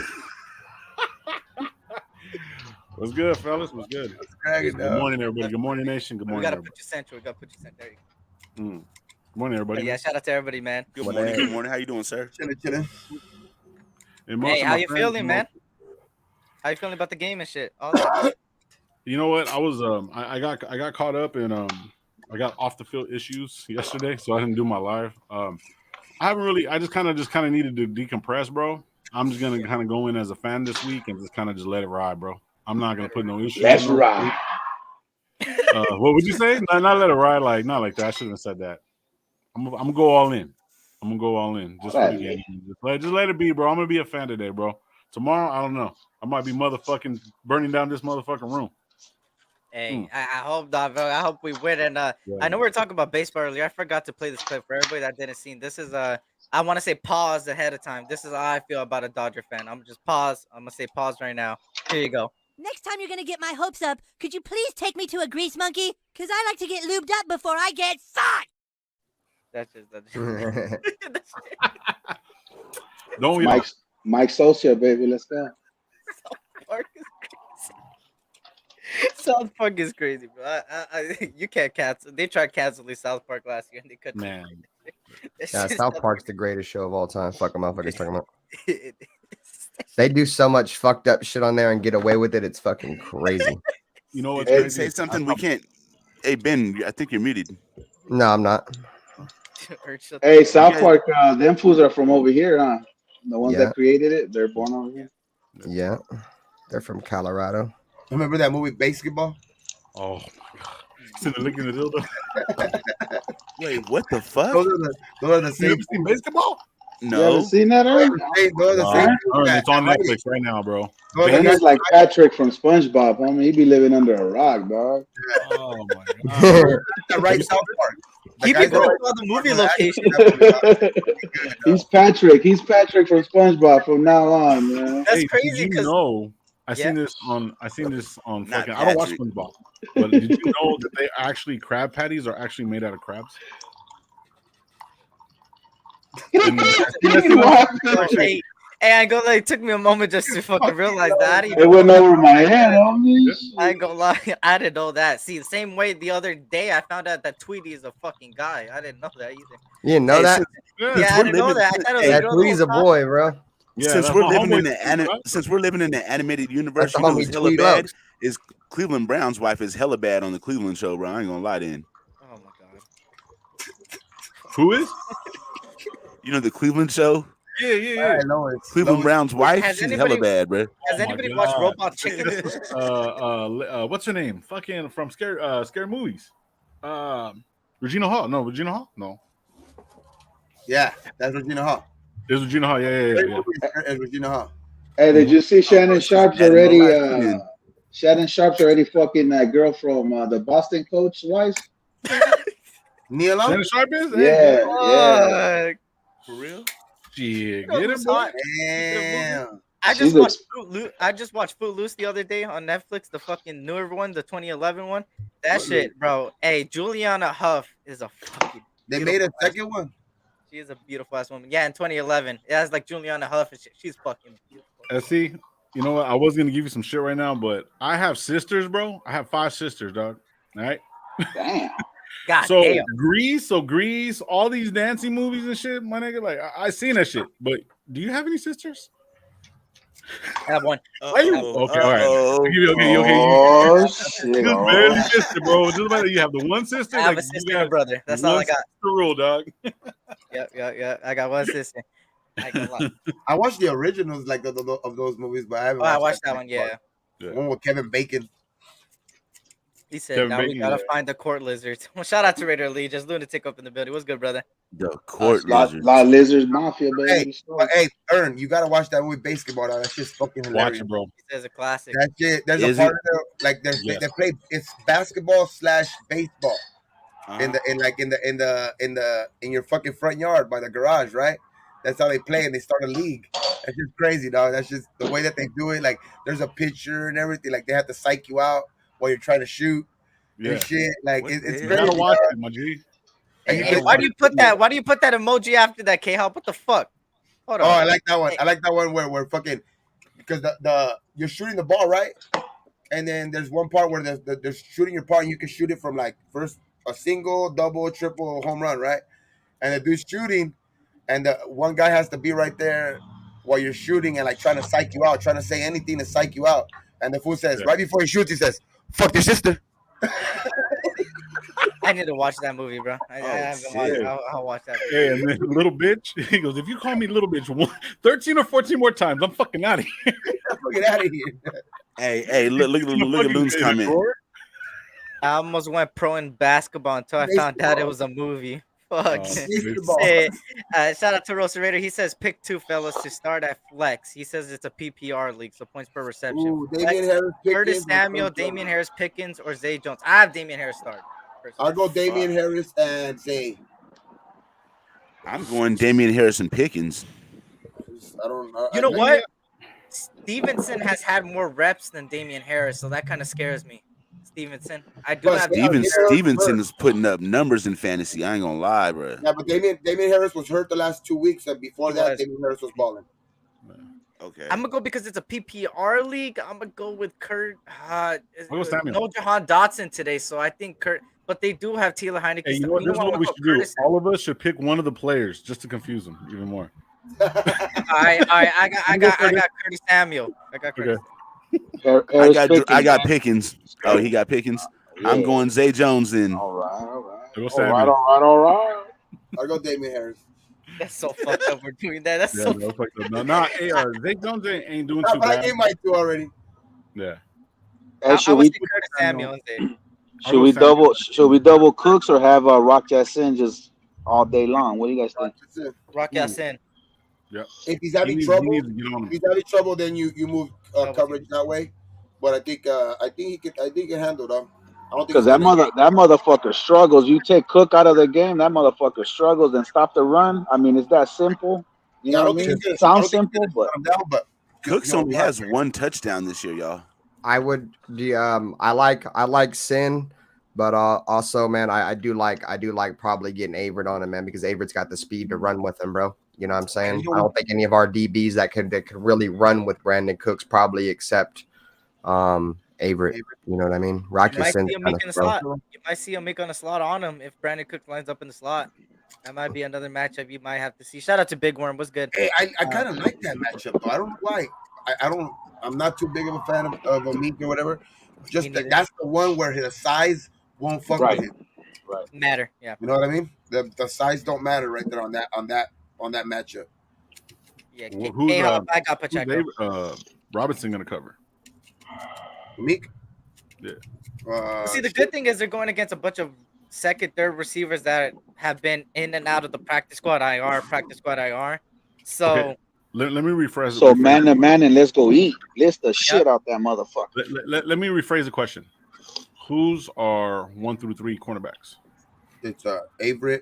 What's good, fellas? What's good? dragon, Good dog. morning, everybody. Good morning, nation. Good We morning, gotta everybody. put you central. There you go. Good morning, everybody. Yeah, shout out to everybody, man. Good What morning. up? Good morning. How you doing, sir? Chilling. And most Hey, of how my you friends, feeling, man? How you feeling about the game and shit? All that. You know what? I was I got caught up in I got off the field issues yesterday, so I didn't do my live. I haven't really. I just kind of needed to decompress, bro. I'm just gonna kind of go in as a fan this week and just kind of just let it ride, bro. I'm not gonna put no issues. Let's in no ride. what would you say? Not let it ride, like not like that. I shouldn't have said that. I'm gonna go all in. I'm gonna go all in just for the game. Just let it be, bro. I'm gonna be a fan today, bro. Tomorrow, I don't know. I might be motherfucking burning down this motherfucking room. Hey, I hope not, bro. I hope we win. And I know we were talking about baseball earlier. I forgot to play this clip for everybody that didn't see. This is I want to say pause ahead of time. This is how I feel about a Dodger fan. I'm just pause. I'm gonna say pause right now. Here you go. Next time you're gonna get my hopes up, could you please take me to a grease monkey? Cause I like to get lubed up before I get fucked. That's just Don't we? Mike Sosa, baby. Let's go. South Park is crazy, bro. You can't cancel. They tried canceling South Park last year and they couldn't. Man, Yeah, South Park's the greatest show of all time. Fuck them motherfuckers talking about. They do so much fucked up shit on there and get away with it. It's fucking crazy. you know what's Hey, crazy? say something we can't. Hey Ben, I think you're muted. No, I'm not. Hey, South Park. Them fools are from over here, huh? The ones Yeah. that created it, they're born over here. Yeah, they're from Colorado. Remember that movie Basketball? Oh my god, sitting licking the dildo. Wait, what the fuck? Those are the You same. ever seen basketball? You No. haven't seen that, Eric? Those are the Wow. same. All right, it's on that- Netflix right now, bro. those are Ben the is like Patrick from SpongeBob, homie. He be living under a rock, dog. Oh my god. that right South Park. He That be guy's going right. to all the movie locations. He's Patrick. He's Patrick from SpongeBob from now on, man. That's Hey, crazy did you because know? I seen this on Not fucking. I don't watch Patrick. SpongeBob, but did you know that they actually crab patties are actually made out of crabs? And- hey, I ain't gonna lie, it took me a moment just to fucking realize that. It went over my head, homie. I ain't gonna lie, I didn't know that. See, the same way the other day I found out that Tweety is a fucking guy. I didn't know that either. You didn't know Hey, that? since- Yeah, since I we're didn't know living- that. I thought it was hey, a That girl. Tweety's a boy, bro. Yeah, since that's we're my living in homeboy, the right? since we're living in the animated universe, That's you the know homie who's hella Tweet bad Loves. is Cleveland Brown's wife is hella bad on the Cleveland show, bro. I ain't gonna lie to you. Oh my god. Who is? You know the Cleveland show? Yeah. I know it's Cleveland Brown's wife, Has she's anybody- hella bad, bro. Has my anybody God. watched Robot Chicken? What's her name? Fucking from Scary Movies. Regina Hall. No, Regina Hall. No, Yeah, that's Regina Hall. it's Regina Hall. Yeah. It's Regina Hall. Hey, did you see Shannon Sharp's Adding already? no life in. Shannon Sharp's already fucking that girl from the Boston coach wife. Neil? Shannon Sharp is? Yeah, yeah. Fuck. For real? Shit, You know get who's it, boy. hot? Damn. I She's just watched Footloose. I just watched Footloose the other day on Netflix, the fucking newer one, the 2011 one. That shit, bro. Hey, Juliana Huff is a fucking They beautiful made a ass. second one. She is a beautiful ass woman. Yeah, in 2011, it has like Juliana Huff and shit. She's fucking beautiful. See, you know what? I was gonna give you some shit right now, but I have sisters, bro. I have 5 sisters, dog. All right. Damn. God So damn. Grease, all these dancing movies and shit, my nigga. Like I seen that shit. But do you have any sisters? I have one. Why you okay? All right. Okay. Oh shit! You just barely sister, bro. Just like you have the one sister. I have like, a sister and a brother. That's one all I got. sister rule, dog. Yep. I got one sister. I can lie. I watched the originals like of those movies, but I haven't Oh, I watched watched that one. Yeah. Yeah. one with Kevin Bacon. He said, Kevin "Now we Bacon, gotta yeah. find the court lizards." Well, shout out to Raider Lee, just lunatic up in the building. What's good, brother? The court lot lizards. of lizards mafia, baby. But hey, Ern, you gotta watch that movie Basketball. That shit's fucking hilarious. Watch it, bro. He says a classic. That shit. There's Is a part it? of there like there's Yeah. they play it's basketball / baseball Uh-huh. in your fucking front yard by the garage, right? That's how they play, and they start a league. That's just crazy, dog. That's just the way that they do it. Like there's a pitcher and everything. Like they have to psych you out while you're trying to shoot Yeah. and shit. Like What it's the crazy. hell? You gotta watch dog. it, my G. Hey, you hey, get- why do you put that? Why do you put that emoji after that, K-Hop? What the fuck? Hold Oh, on. I like that one. Hey. I like that one where fucking because the you're shooting the ball, right? And then there's one part where they're shooting your part, and you can shoot it from like first a single, double, triple, home run, right? And the dude's shooting, and the one guy has to be right there while you're shooting and like trying to psych you out, trying to say anything to psych you out. And the fool says, Yeah. right before he shoots, he says, "Fuck your sister." I need to watch that movie, bro. I haven't shit. watched it. I'll watch that movie. Hey, and then little bitch. He goes, if you call me little bitch 13 or 14 more times, I'm fucking out of here. Get out of here. Hey, look at Loon's comment. I almost went pro in basketball until I found out it was a movie. Fuck. Baseball. Hey, shout out to Rosa Raider. He says pick 2 fellas to start at flex. He says it's a PPR league, so points per reception. Ooh, Flex, Damian Harris, Curtis Pickens, Samuel, Damian Harris, Pickens, or Zay Jones. I have Damian Harris start. I'll go Damian Harris and Zay. I'm going Damian Harrison Pickens. I don't. You know what? Stevenson has had more reps than Damian Harris, so that kind of scares me. Stevenson, I do But have. Stevenson is putting up numbers in fantasy. I ain't gonna lie, bro. Yeah, but Damian Harris was hurt the last 2 weeks, and before He that, was. Damian Harris was balling. Okay. I'm gonna go because it's a PPR league. I'm gonna go with Kurt. go Samuel. No Jahan Dotson today, so I think Kurt. But they do have Taylor Heineke. Hey, you so know what? This is I'm what gonna we go should do. Curtis. All of us should pick one of the players just to confuse them even more. All right. I got Curtis Samuel. I got Curtis. Okay. I got Pickens. Oh, he got Pickens. I'm going Zay Jones in. All right. Go All Samuel. right. I'll go Damian Harris. That's so fucked up. We're doing that. That's Yeah, so. no, fuck that. No, hey, Zay Jones ain't doing No, too but I bad. gave my 2 already. Yeah. Hey, I should would we say Curtis Samuel and Zay. should we double Cooks or have Rock Sin just all day long? What do you guys think? That's it. Rock Yassin. Yeah. If he's He having needs trouble, to get on if him. he's having trouble, then you move Double coverage that way. But I think he can handle them. I don't think Because he's gonna- that motherfucker struggles. You take Cook out of the game, that motherfucker struggles and stop the run. I mean, it's that simple. You Yeah, I know don't what I think mean? he's gonna- It sounds I don't think simple, he's gonna but shut him down, but Cooks he'll only run. has 1 touchdown this year, y'all. I would I like Sin, but also man, I do like probably getting Averett on him, man, because Averett's got the speed to run with him, bro. You know what I'm saying? I don't think any of our DBs that could really run with Brandon Cooks probably except Averett. You know what I mean? You Rocky might Sin see him kind making of a slot. You might see him make on a slot on him if Brandon Cook lines up in the slot. That might be another matchup you might have to see. Shout out to Big Worm. What's good? Hey, I kind of like that matchup though. I don't know why. I'm not too big of a fan of a Meek or whatever. Just neither. that's the one where his size won't fuck Right. with him. Matter. Yeah. You know what I mean? The size don't matter right there on that matchup. Yeah. Well, who's, K-Hop, I got Who's Pacheco. Robinson gonna cover? Meek. Yeah. See, the good thing is they're going against a bunch of second, third receivers that have been in and out of the practice squad IR. So Okay. let me rephrase. So rephrase man to man, and let's go eat. List the Yep. shit out that motherfucker. let me rephrase the question. Who's our 1 through 3 cornerbacks? It's Averett,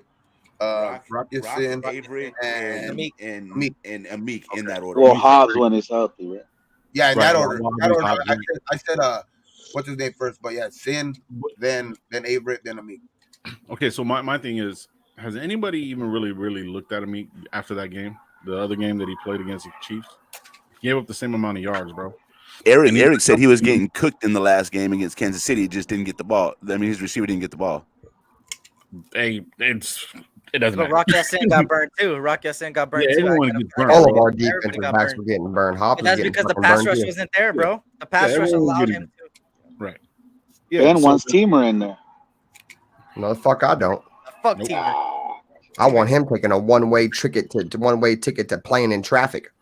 Rock, Gibson, Avery, and Amik. Amik. and Amik in that order. Well, Hobbs when it's healthy, right? Yeah, in Right, that well, order. well, That order. Hobbs, I said what's his name first? But yeah, Sin, then Averett, then Amik. Okay, so my thing is, has anybody even really looked at Amik after that game? The other game that he played against the Chiefs? He gave up the same amount of yards, bro. Eric said he was getting cooked in the last game against Kansas City. He just didn't get the ball. I mean, his receiver didn't get the ball. Hey, it doesn't But matter. Rock Ya-Sin got burned too. Rock Ya-Sin got burned Yeah, too. everyone gets burned, All of bro. our Everybody defensive got backs burned. were getting burned. Hobbs But was that's getting because the fucking pass burned rush too. wasn't there, bro. The pass rush everyone was allowed getting him to. right. Yeah, Ben so wants Teamer in there. No, the fuck I don't. Fuck Nope. Teamer. I want him taking a one-way ticket to playing in traffic.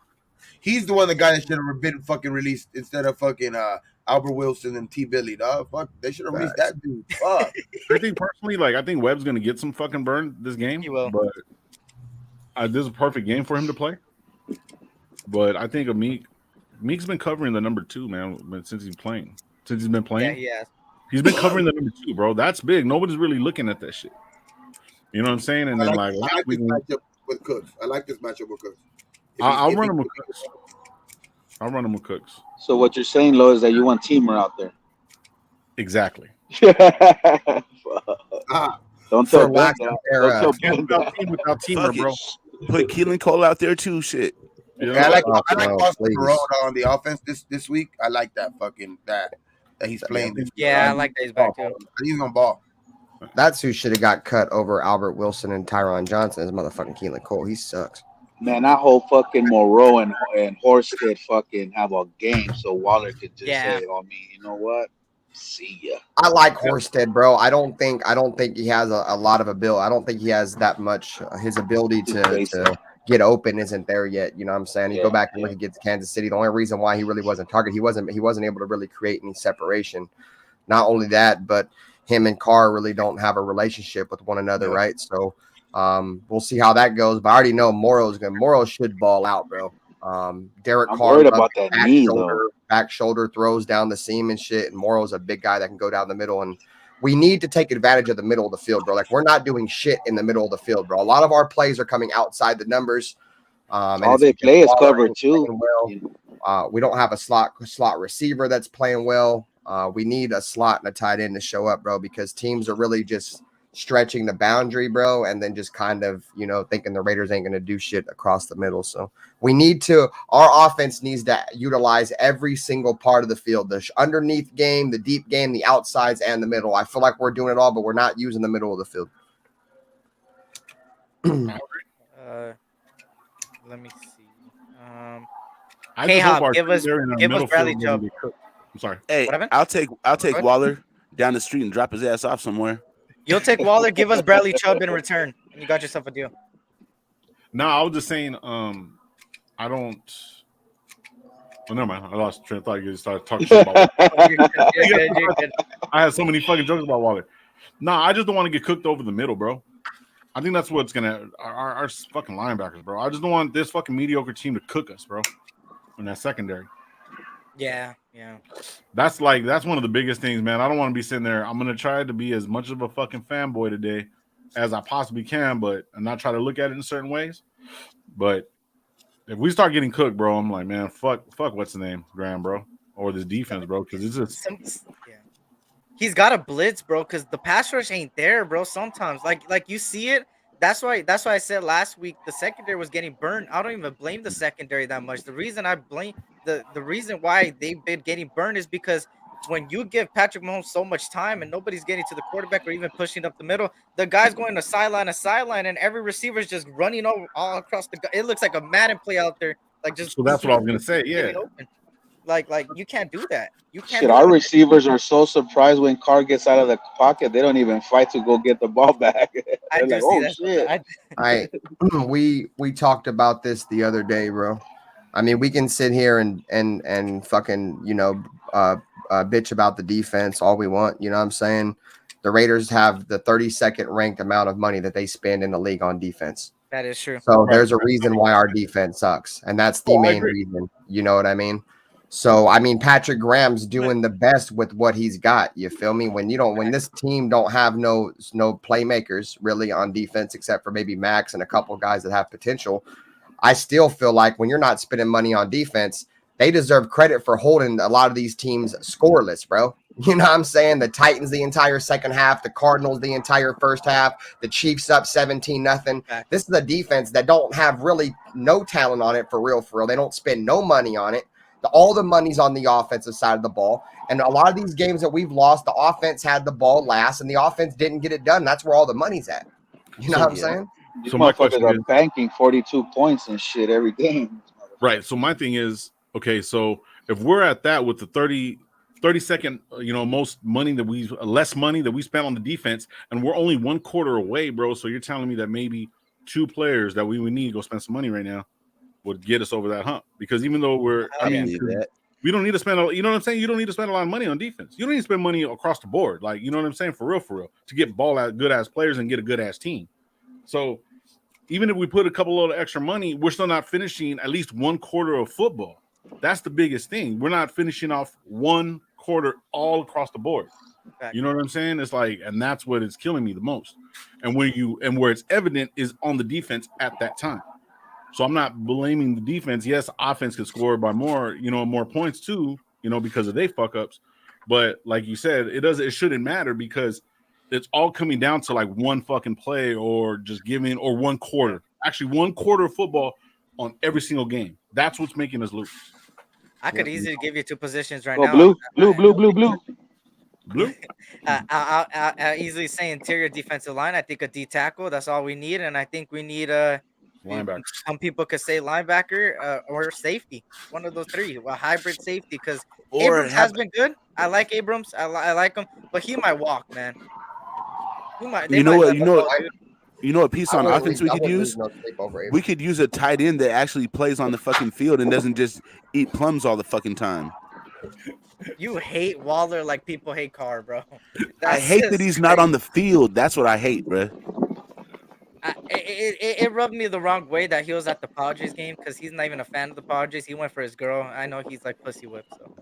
He's the guy that should have been fucking released instead of fucking Albert Wilson and T. Billy. Dog, fuck, they should have released that dude. Fuck. I think personally, I think Webb's gonna get some fucking burn this game. He will. But this is a perfect game for him to play. But I think Meek's been covering the number 2, man, since he's playing. Since he's been playing. Yeah, he has. He's been covering the number 2, bro. That's big. Nobody's really looking at that shit. You know what I'm saying? And I then like this matchup with Cooks. I like this matchup with Cooks. I'll run him with Cooks. I'll run him with Cooks. So what you're saying, Lo, is that you want Teamer out there? Exactly. Don't For tell Ben lack that. of error. Don't tell Ben that. Without Teamer, Fuck it. bro. Put Keelan Cole out there too. Shit. You know? I like no, Austin please. Perot on the offense this week. I like that fucking that he's playing this. Yeah, I like that he's back too. I think he's gonna ball. That's who should have got cut over Albert Wilson and Tyron Johnson. Is motherfucking Keelan Cole. He sucks. Man, I hope fucking Moreau and Horsted fucking have a game so Waller could just Yeah. say, "Oh, me, you know what? See ya." I like Horsted, bro. I don't think he has a lot of ability. I don't think he has that much. His ability to get open isn't there yet. You know what I'm saying? You go back and look against Kansas City. The only reason why he really wasn't targeted, he wasn't able to really create any separation. Not only that, but him and Carr really don't have a relationship with one another, right? So we'll see how that goes. But I already know Morrow should ball out, bro. Derek I'm Carr worried about that knee, though. back shoulder throws down the seam and shit. And Morrow's a big guy that can go down the middle. And we need to take advantage of the middle of the field, bro. Like, we're not doing shit in the middle of the field, bro. A lot of our plays are coming outside the numbers. All they play is cover too. Well. We don't have a slot receiver that's playing well. We need a slot and a tight end to show up, bro, because teams are really just stretching the boundary, bro, and then just kind of, thinking the Raiders ain't going to do shit across the middle. So our offense needs to utilize every single part of the field, the underneath game, the deep game, the outsides, and the middle. I feel like we're doing it all, but we're not using the middle of the field. Let me see. K-Hop, give us Bradley Chubb. I'm sorry. Hey, What happened? I'll take Waller down the street and drop his ass off somewhere. You'll take Waller, give us Bradley Chubb in return, and you got yourself a deal. No, I was just saying, I don't. Oh, never mind. I lost train of thought. You started talking shit about Waller. You're good. I had so many fucking jokes about Waller. No, I just don't want to get cooked over the middle, bro. I think that's what's gonna our fucking linebackers, bro. I just don't want this fucking mediocre team to cook us, bro. In that secondary. Yeah. That's one of the biggest things, man. I don't want to be sitting there. I'm gonna try to be as much of a fucking fanboy today as I possibly can, but and not try to look at it in certain ways. But if we start getting cooked, bro, I'm like, man, fuck, what's the name, Graham, bro, or this defense, bro, because it's just. He's got a blitz, bro, because the pass rush ain't there, bro. Sometimes, like you see it. That's why I said last week the secondary was getting burned. I don't even blame the secondary that much. The reason I blame the reason why they've been getting burned is because when you give Patrick Mahomes so much time and nobody's getting to the quarterback or even pushing up the middle, the guy's going to sideline, and every receiver is just running over all across the. It looks like a Madden play out there, like just. So that's what I was gonna say. Yeah. Like you can't do that. You can't. Shit, our receivers are so surprised when Carr gets out of the pocket. They don't even fight to go get the ball back. They're like, "Oh shit!" We talked about this the other day, bro. I mean, we can sit here and fucking bitch about the defense all we want. You know what I'm saying? The Raiders have the 32nd ranked amount of money that they spend in the league on defense. That is true. So Right. there's a reason why our defense sucks, and that's the Oh, I main agree. reason. You know what I mean? So I mean, Patrick Graham's doing the best with what he's got. You feel me? When this team don't have no playmakers really on defense, except for maybe Max and a couple guys that have potential, I still feel like when you're not spending money on defense, they deserve credit for holding a lot of these teams scoreless, bro. You know what I'm saying? The Titans the entire second half, the Cardinals the entire first half, the Chiefs up 17-0. Facts. This is a defense that don't have really no talent on it for real, for real. They don't spend no money on it. All the money's on the offensive side of the ball. And a lot of these games that we've lost, the offense had the ball last and the offense didn't get it done. That's where all the money's at. You know So- what I'm saying? These So my motherfuckers question are is- banking 42 points and shit every game. Right. So my thing is, okay, so if we're at that with the 30-second, most money less money that we spent on the defense, and we're only one quarter away, bro. So you're telling me that maybe two players that we would need to go spend some money right now would get us over that hump? Because even though I believe that. we don't need to spend, you know what I'm saying? You don't need to spend a lot of money on defense. You don't need to spend money across the board. Like, you know what I'm saying? For real, to get good ass players and get a good ass team. So even if we put a couple of extra money, we're still not finishing at least one quarter of football. That's the biggest thing. We're not finishing off one quarter all across the board. Facts. You know what I'm saying? It's like, and that's what is killing me the most. And where it's evident is on the defense at that time. So I'm not blaming the defense. Yes, offense could score by more points too, because of their fuck ups. But like you said, it shouldn't matter because it's all coming down to like one fucking play or just giving or one quarter. Actually, one quarter of football on every single game. That's what's making us lose. I could easily give you two positions right Oh, now. blue. Blue? I'll easily say interior defensive line. I think a D tackle. That's all we need, and I think we need Linebacker. some people could say linebacker or safety. One of those three. A hybrid safety because Or Abrams have has been good. I like Abrams. I like him, but he might walk, man. They You know might what? let him go, dude. You know what piece I on wouldn't offense lose- we I could wouldn't use? lose no sleep over We Abrams. could use a tight end that actually plays on the fucking field and doesn't just eat plums all the fucking time. You hate Waller like people hate Carr, bro. I That's hate that just he's not on the field. That's what I hate, bro. it rubbed me the wrong way that he was at the Padres game because he's not even a fan of the Padres. He went for his girl. I know he's like pussy whip, so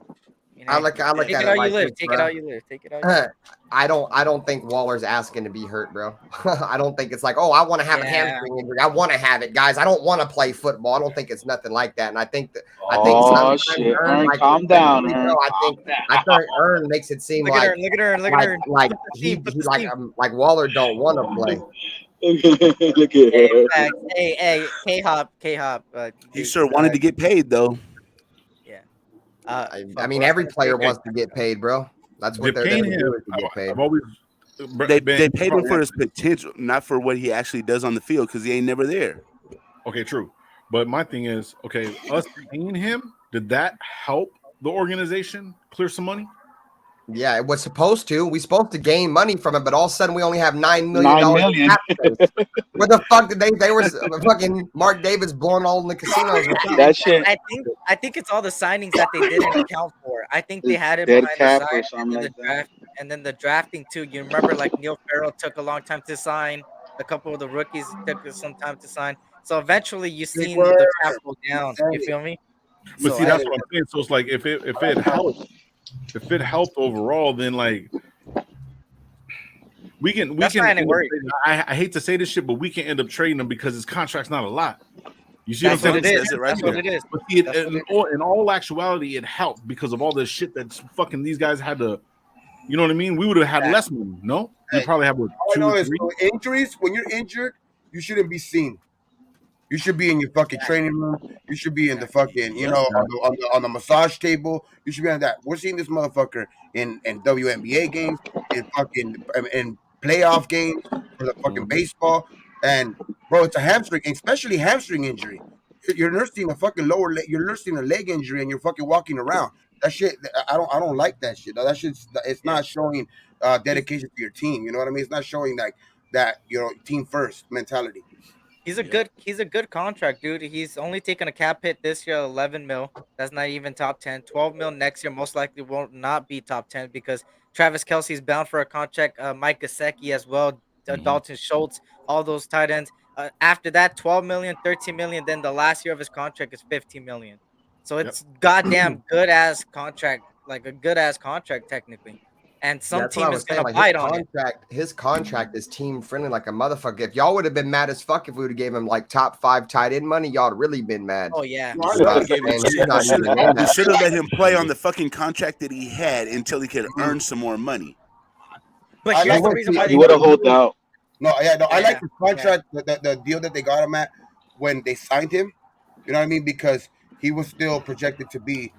I look take at it it how you like live. this, Take bro. it how you live. Take it how you live. I don't think Waller's asking to be hurt, bro. I don't think it's like, oh, I want to have a Yeah. hamstring injury. I want to have it, guys. I don't want to play football. I don't think it's nothing like that. And I think Oh sometimes shit, Ern, Ern, like, calm down, respectfully, Ern. bro, I think Ern makes it seem Look at like her. Look at her. Look at her. like Put the he steam. Put he the steam. like Waller don't want to play. Look at Hey, her. facts. Hey, K-Hop. He sure wanted to get paid though. Yeah. I mean, every player wants to get paid, bro. That's what They're they're there paying to him. do is to get paid. I've always They paid him for his potential, not for what he actually does on the field, because he ain't never there. Okay, true. But my thing is, okay, us paying him, did that help the organization clear some money? Yeah, it was supposed to. We supposed to gain money from it, but all of a sudden we only have $9 million. $9 million. Where the fuck did they were fucking Mark Davis blowing all in the casinos? That shit. I think it's all the signings that they didn't account for. I think they had it Dead behind cap the or side something and like the that. draft, and then the drafting too. You remember like Neil Farrell took a long time to sign. A couple of the rookies took some time to sign. So eventually you seen the cap go down. You feel me? But So see, that's what I'm saying. So it's like if it helped overall, then like we can That's why I ain't worried. I hate to say this shit, but we can end up trading him because his contract's not a lot. You see That's what I'm what saying? it is. That's what it is. But see, That's what it in all actuality, it helped because of all the shit that fucking these guys had to. You know what I mean? We would have had less money. No, we probably have what, All I 2 know or is 3. injuries. When you're injured, you shouldn't be seen. You should be in your fucking training room. You should be in the fucking, on the massage table. You should be on that. We're seeing this motherfucker in WNBA games, in playoff games for the fucking baseball. And bro, it's a hamstring, especially hamstring injury. You're nursing a fucking lower leg. You're nursing a leg injury, and you're fucking walking around. That shit, I don't like that shit. That shit's, it's not showing dedication to your team. You know what I mean? It's not showing like that. Team first mentality. He's a good contract, dude. He's only taking a cap hit this year, 11 mil. That's not even top 10. 12 mil next year most likely won't not be top 10 because Travis Kelsey's bound for a contract. Mike Gesicki as well Dalton Schultz, all those tight ends. After that, 12 million, 13 million. Then the last year of his contract is 15 million. So Yep. it's goddamn good ass contract, like a good ass contract technically. And Yeah, some that's what I team is was saying. gonna Like bite on it. his contract is team friendly like a motherfucker. If y'all would have been mad as fuck if we would have gave him like top 5 tight end money, y'all would really been mad. Oh yeah. We should have gave him. And he's not even in We that. should have let him play on the fucking contract that he had until he could earn some more money. But I here's like the to reason see- why He would have held out. No, yeah, no, I Yeah, like the contract, the deal that they got him at when they signed him. You know what I mean? Because he was still projected to be,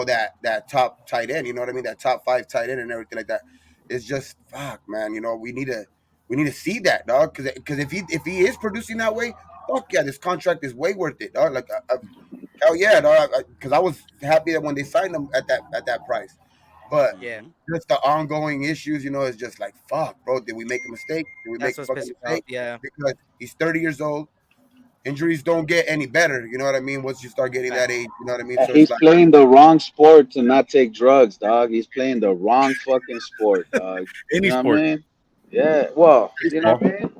that top tight end. You know what I mean? That top 5 tight end and everything like that. It's just fuck, man. We need to see that, dog. Because if he is producing that way, fuck yeah, this contract is way worth it, dog. Like, hell yeah, dog. Because I was happy that when they signed him at that price, but Yeah. just the ongoing issues, is just like fuck, bro. Did we make a mistake? Did we That's make a what's fucking pissing me off. mistake? Yeah. Because he's 30 years old. Injuries don't get any better. You know what I mean? Once you start getting that age, you know what I mean? So He's it's like, playing the wrong sport to not take drugs, dog. He's playing the wrong fucking sport, dog. Any You know sport. what I mean? Yeah. Well, you know what I mean?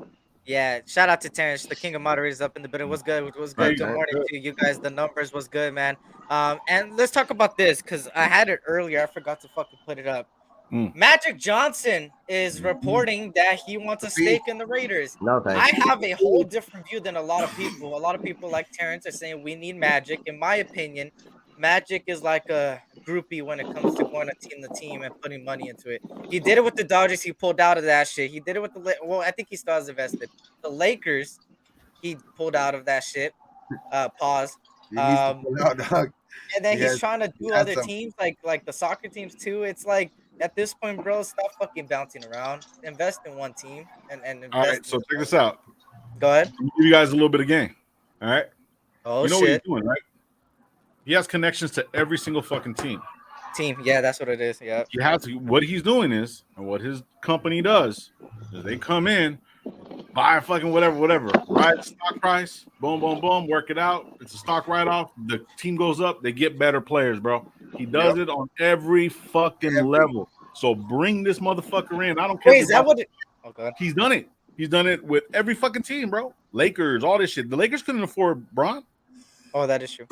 Yeah, shout out to Terrence, the king of moderators up in the building. What's good? What's good? Right. Good morning to you guys. The numbers was good, man. And let's talk about this because I had it earlier. I forgot to fucking put it up. Magic Johnson is reporting that he wants a stake in the Raiders. No I thanks. have a whole different view than a lot of people. A lot of people like Terrence are saying we need Magic. In my opinion, Magic is like a groupie when it comes to going to team and putting money into it. He did it with the Dodgers. He pulled out of that shit. He did it with well, I think he still has invested. The Lakers, he pulled out of that shit. Pause. he needs to pull out, dog. And then Yes, he's trying to he do has other some. teams like the soccer teams too. It's like at this point, bro, stop fucking bouncing around. Invest in one team and All invest. right. So check this out. Go ahead. I'll give you guys a little bit of game. All right. Oh You know what he's shit, doing, right? He has connections to every single fucking team. team. Yeah, that's what it is. Yeah. You have to. What he's doing is, and what his company does, is they come in, buy fucking whatever, ride the stock price, boom, boom, boom, work it out. It's a stock write-off. The team goes up, they get better players, bro. He does it on every fucking level. So bring this motherfucker in. I don't care. Wait, is that what? Oh god. He's done it. He's done it with every fucking team, bro. Lakers, all this shit. The Lakers couldn't afford Bron. Oh, that is true.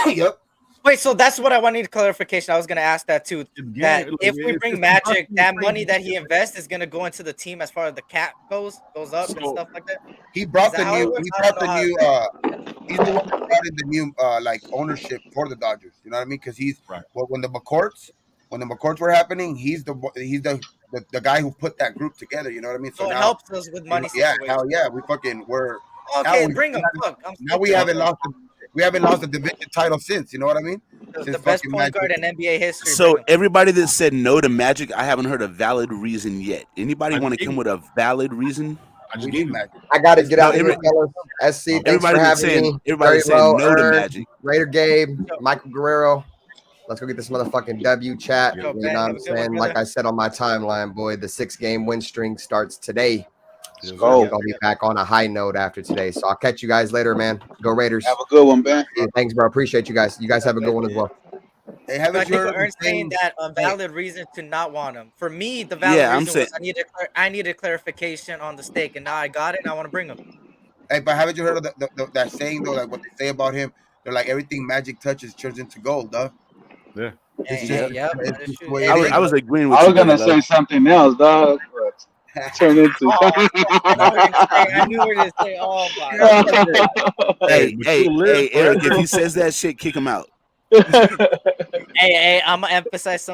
Yep. Wait, so that's what I wanted clarification. I was gonna ask that too. That if we bring Magic, that money that he invests is gonna go into the team as far as the cap goes up and stuff like that. He brought Is that how it works? He I brought don't the know new. He's the one that brought in the new like ownership for the Dodgers. You know what I mean? Because he's Right. when the McCourts were happening, he's the guy who put that group together. You know what I mean? So it now, helps us with money yeah, situations. hell yeah, we fucking were. Okay, now bring him. Look, I'm now we haven't lost the division title since. You know what I mean? the Since best fucking point Magic. guard in NBA history. So bring him. everybody that said no to Magic, I haven't heard a valid reason yet. Anybody I want to gave come you- with a valid reason? I just We gave need you. Magic. I got to get No, out of here, every- fellas. SC, thanks everybody for that's having saying- me. everybody Very that's saying low, no to Ern, Magic. Raider Gabe, Michael Guerrero. Let's go get this motherfucking W chat. Yo, You Ben, know what have I'm a good one, saying? brother. Like I said on my timeline, boy, the 6-game win string starts today. Yes, go. We're gonna be back on a high note after today. So I'll catch you guys later, man. Go Raiders. Have a good one, Ben. Yeah, thanks, bro. Appreciate you guys. You guys have a good one as well. Hey, I haven't you think heard what of Ern's the saying thing? that a valid reason to not want him. For me, the valid Yeah, I'm reason saying- was I needed clarification on the stake, and now I got it, and I want to bring him. Hey, but haven't you heard of that saying though? Like what they say about him? They're like everything Magic touches turns into gold, dog. Yeah. Hey, Yeah. hey, yep, It's that is just true. the way Hey, it I was, is. I was agreeing with I you. was gonna brother. say something else, dog. But turn into. I knew we were gonna say, oh my god. Hey, but hey, you'll live hey, Eric! If forever. he says that shit, kick him out. Hey, I'm gonna emphasize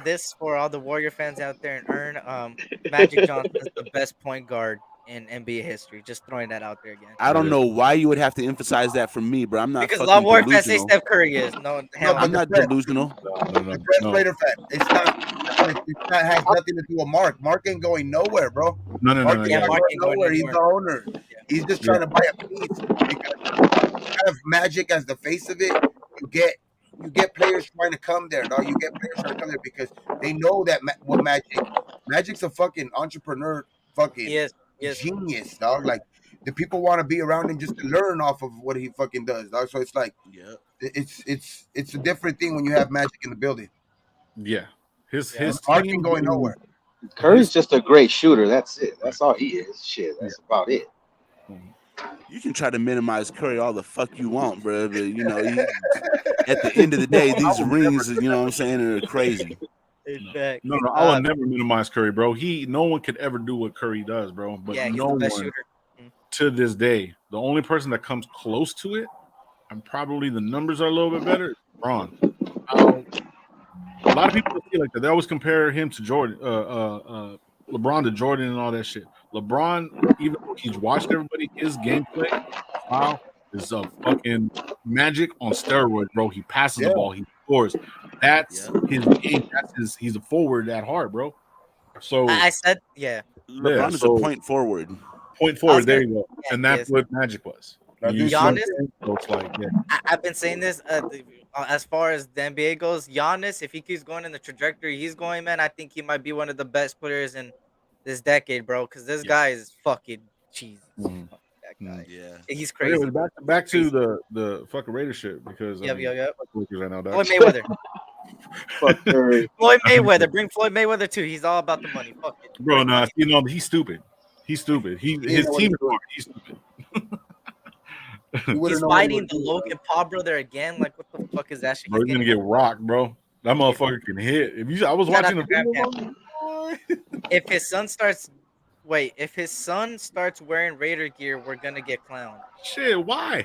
this for all the Warrior fans out there and Ern. Magic Johnson is the best point guard in NBA history. Just throwing that out there again. I don't know why you would have to emphasize that from me, bro. I'm not Because a lot of fucking Warrior fans say delusional. Steph Curry is. No, hell but I'm no. not delusional. The best Raider fan. It's not has nothing to do with Mark. Mark ain't going nowhere, bro. No. Mark Yeah, ain't Mark going ain't going nowhere. He's anywhere. the owner. He's just trying to buy a piece because you have Magic as the face of it. You get players trying to come there, dog. You get players trying to come there because they know that what Magic's a fucking entrepreneur, fucking Yes. genius, dog. Like the people want to be around him just to learn off of what he fucking does, dog. So it's like Yeah. it's a different thing when you have Magic in the building. Yeah. His Mark team ain't going nowhere. Curry's just a great shooter. That's it. That's all he is. Shit, that's about it. You can try to minimize Curry all the fuck you want, bro, but you know, at the end of the day, these rings, you know what I'm saying, are crazy. Exactly. No, I will never minimize Curry, bro. No one could ever do what Curry does, bro. But Yeah, he's no the best one shooter. to this day, the only person that comes close to it, and probably the numbers are a little bit better, is LeBron. A lot of people feel like that. They always compare him to Jordan, LeBron to Jordan and all that shit. LeBron, even though he's watched everybody, his gameplay style is a fucking magic on steroids, bro. He passes the ball, he scores. That's his game. He's a forward at heart, bro. So I said, yeah. LeBron is a point forward. Point forward, there you go. And that's what Magic was. Giannis, so it's like, I've been saying this as far as the NBA goes. Giannis, if he keeps going in the trajectory he's going, man, I think he might be one of the best players in this decade, bro. Because this guy is fucking Jesus. Fuck that guy. Yeah, he's crazy. Back to the fucking Raider shit because yep. Right now, Floyd Mayweather. Fuck Curry. Floyd Mayweather. Bring Floyd Mayweather too. He's all about the money. Fuck it. Bro, no, you know he's stupid. He's stupid. His team is smart. He's stupid. He's fighting the Logan Paul brother again. Like, what the fuck is that shit? Bro, he's gonna get rocked, bro. That motherfucker can hit. I was watching the video. If his son starts wearing Raider gear, we're gonna get clowned. Shit, why?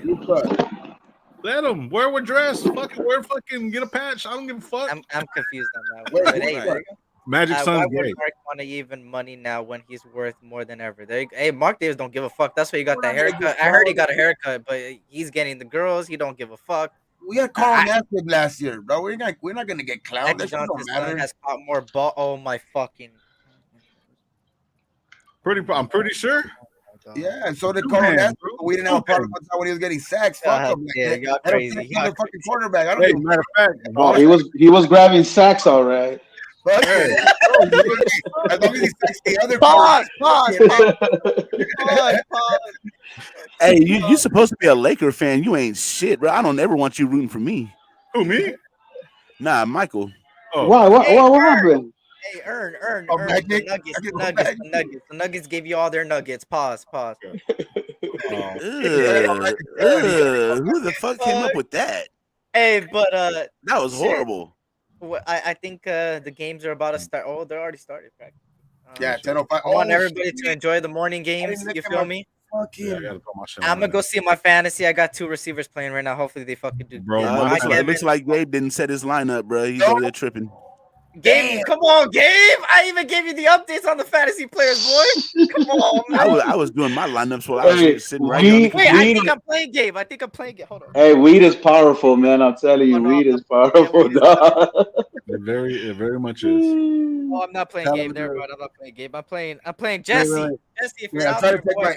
Let him wear a dress. Fucking get a patch. I don't give a fuck. I'm confused on that. But hey, Magic Son's why would gay. Mark want to even money now when he's worth more than ever? Hey, Mark Davis don't give a fuck. That's why he got that haircut. I heard he got a haircut, but he's getting the girls. He don't give a fuck. We had Carl Nassib last year, bro. We're not gonna get clowned. That don't matter. Has caught more ball. Oh my fucking. I'm pretty sure. Yeah, and so did Carl Nassib. We didn't have a problem with that when he was getting sacks. Fuck him. Yeah, y'all crazy. He's a fucking quarterback. I don't Hey, give matter of fact, Oh, he was grabbing sacks, all right. As long as he takes the other pause. Hey, you supposed to be a Laker fan. You ain't shit, bro. I don't ever want you rooting for me. Who, me? Nah, Michael. Oh. Why? What happened? Hey, earn. The Nuggets gave you all their nuggets. Pause. Who the fuck came up with that? Hey, but that was horrible. I think the games are about to start. Oh, they're already started. Yeah, 10:05. I want everybody to enjoy the morning games. You feel me? I'm gonna go see my fantasy. I got 2 receivers playing right now. Hopefully they fucking do. Bro, it looks like Gabe didn't set his lineup, bro. He's over there tripping. Gabe, come on, Gabe! I even gave you the updates on the fantasy players, boy. Come on, man. I was doing my lineups while I was just sitting right here. Wait, I think I'm playing Gabe. Hold on. Hey, weed is powerful, man. I'm telling you, weed is powerful. It very much is. Oh, I'm not playing Gabe. Never mind. I'm not playing Gabe. I'm playing Jesse. Jesse, if you're out there, boy.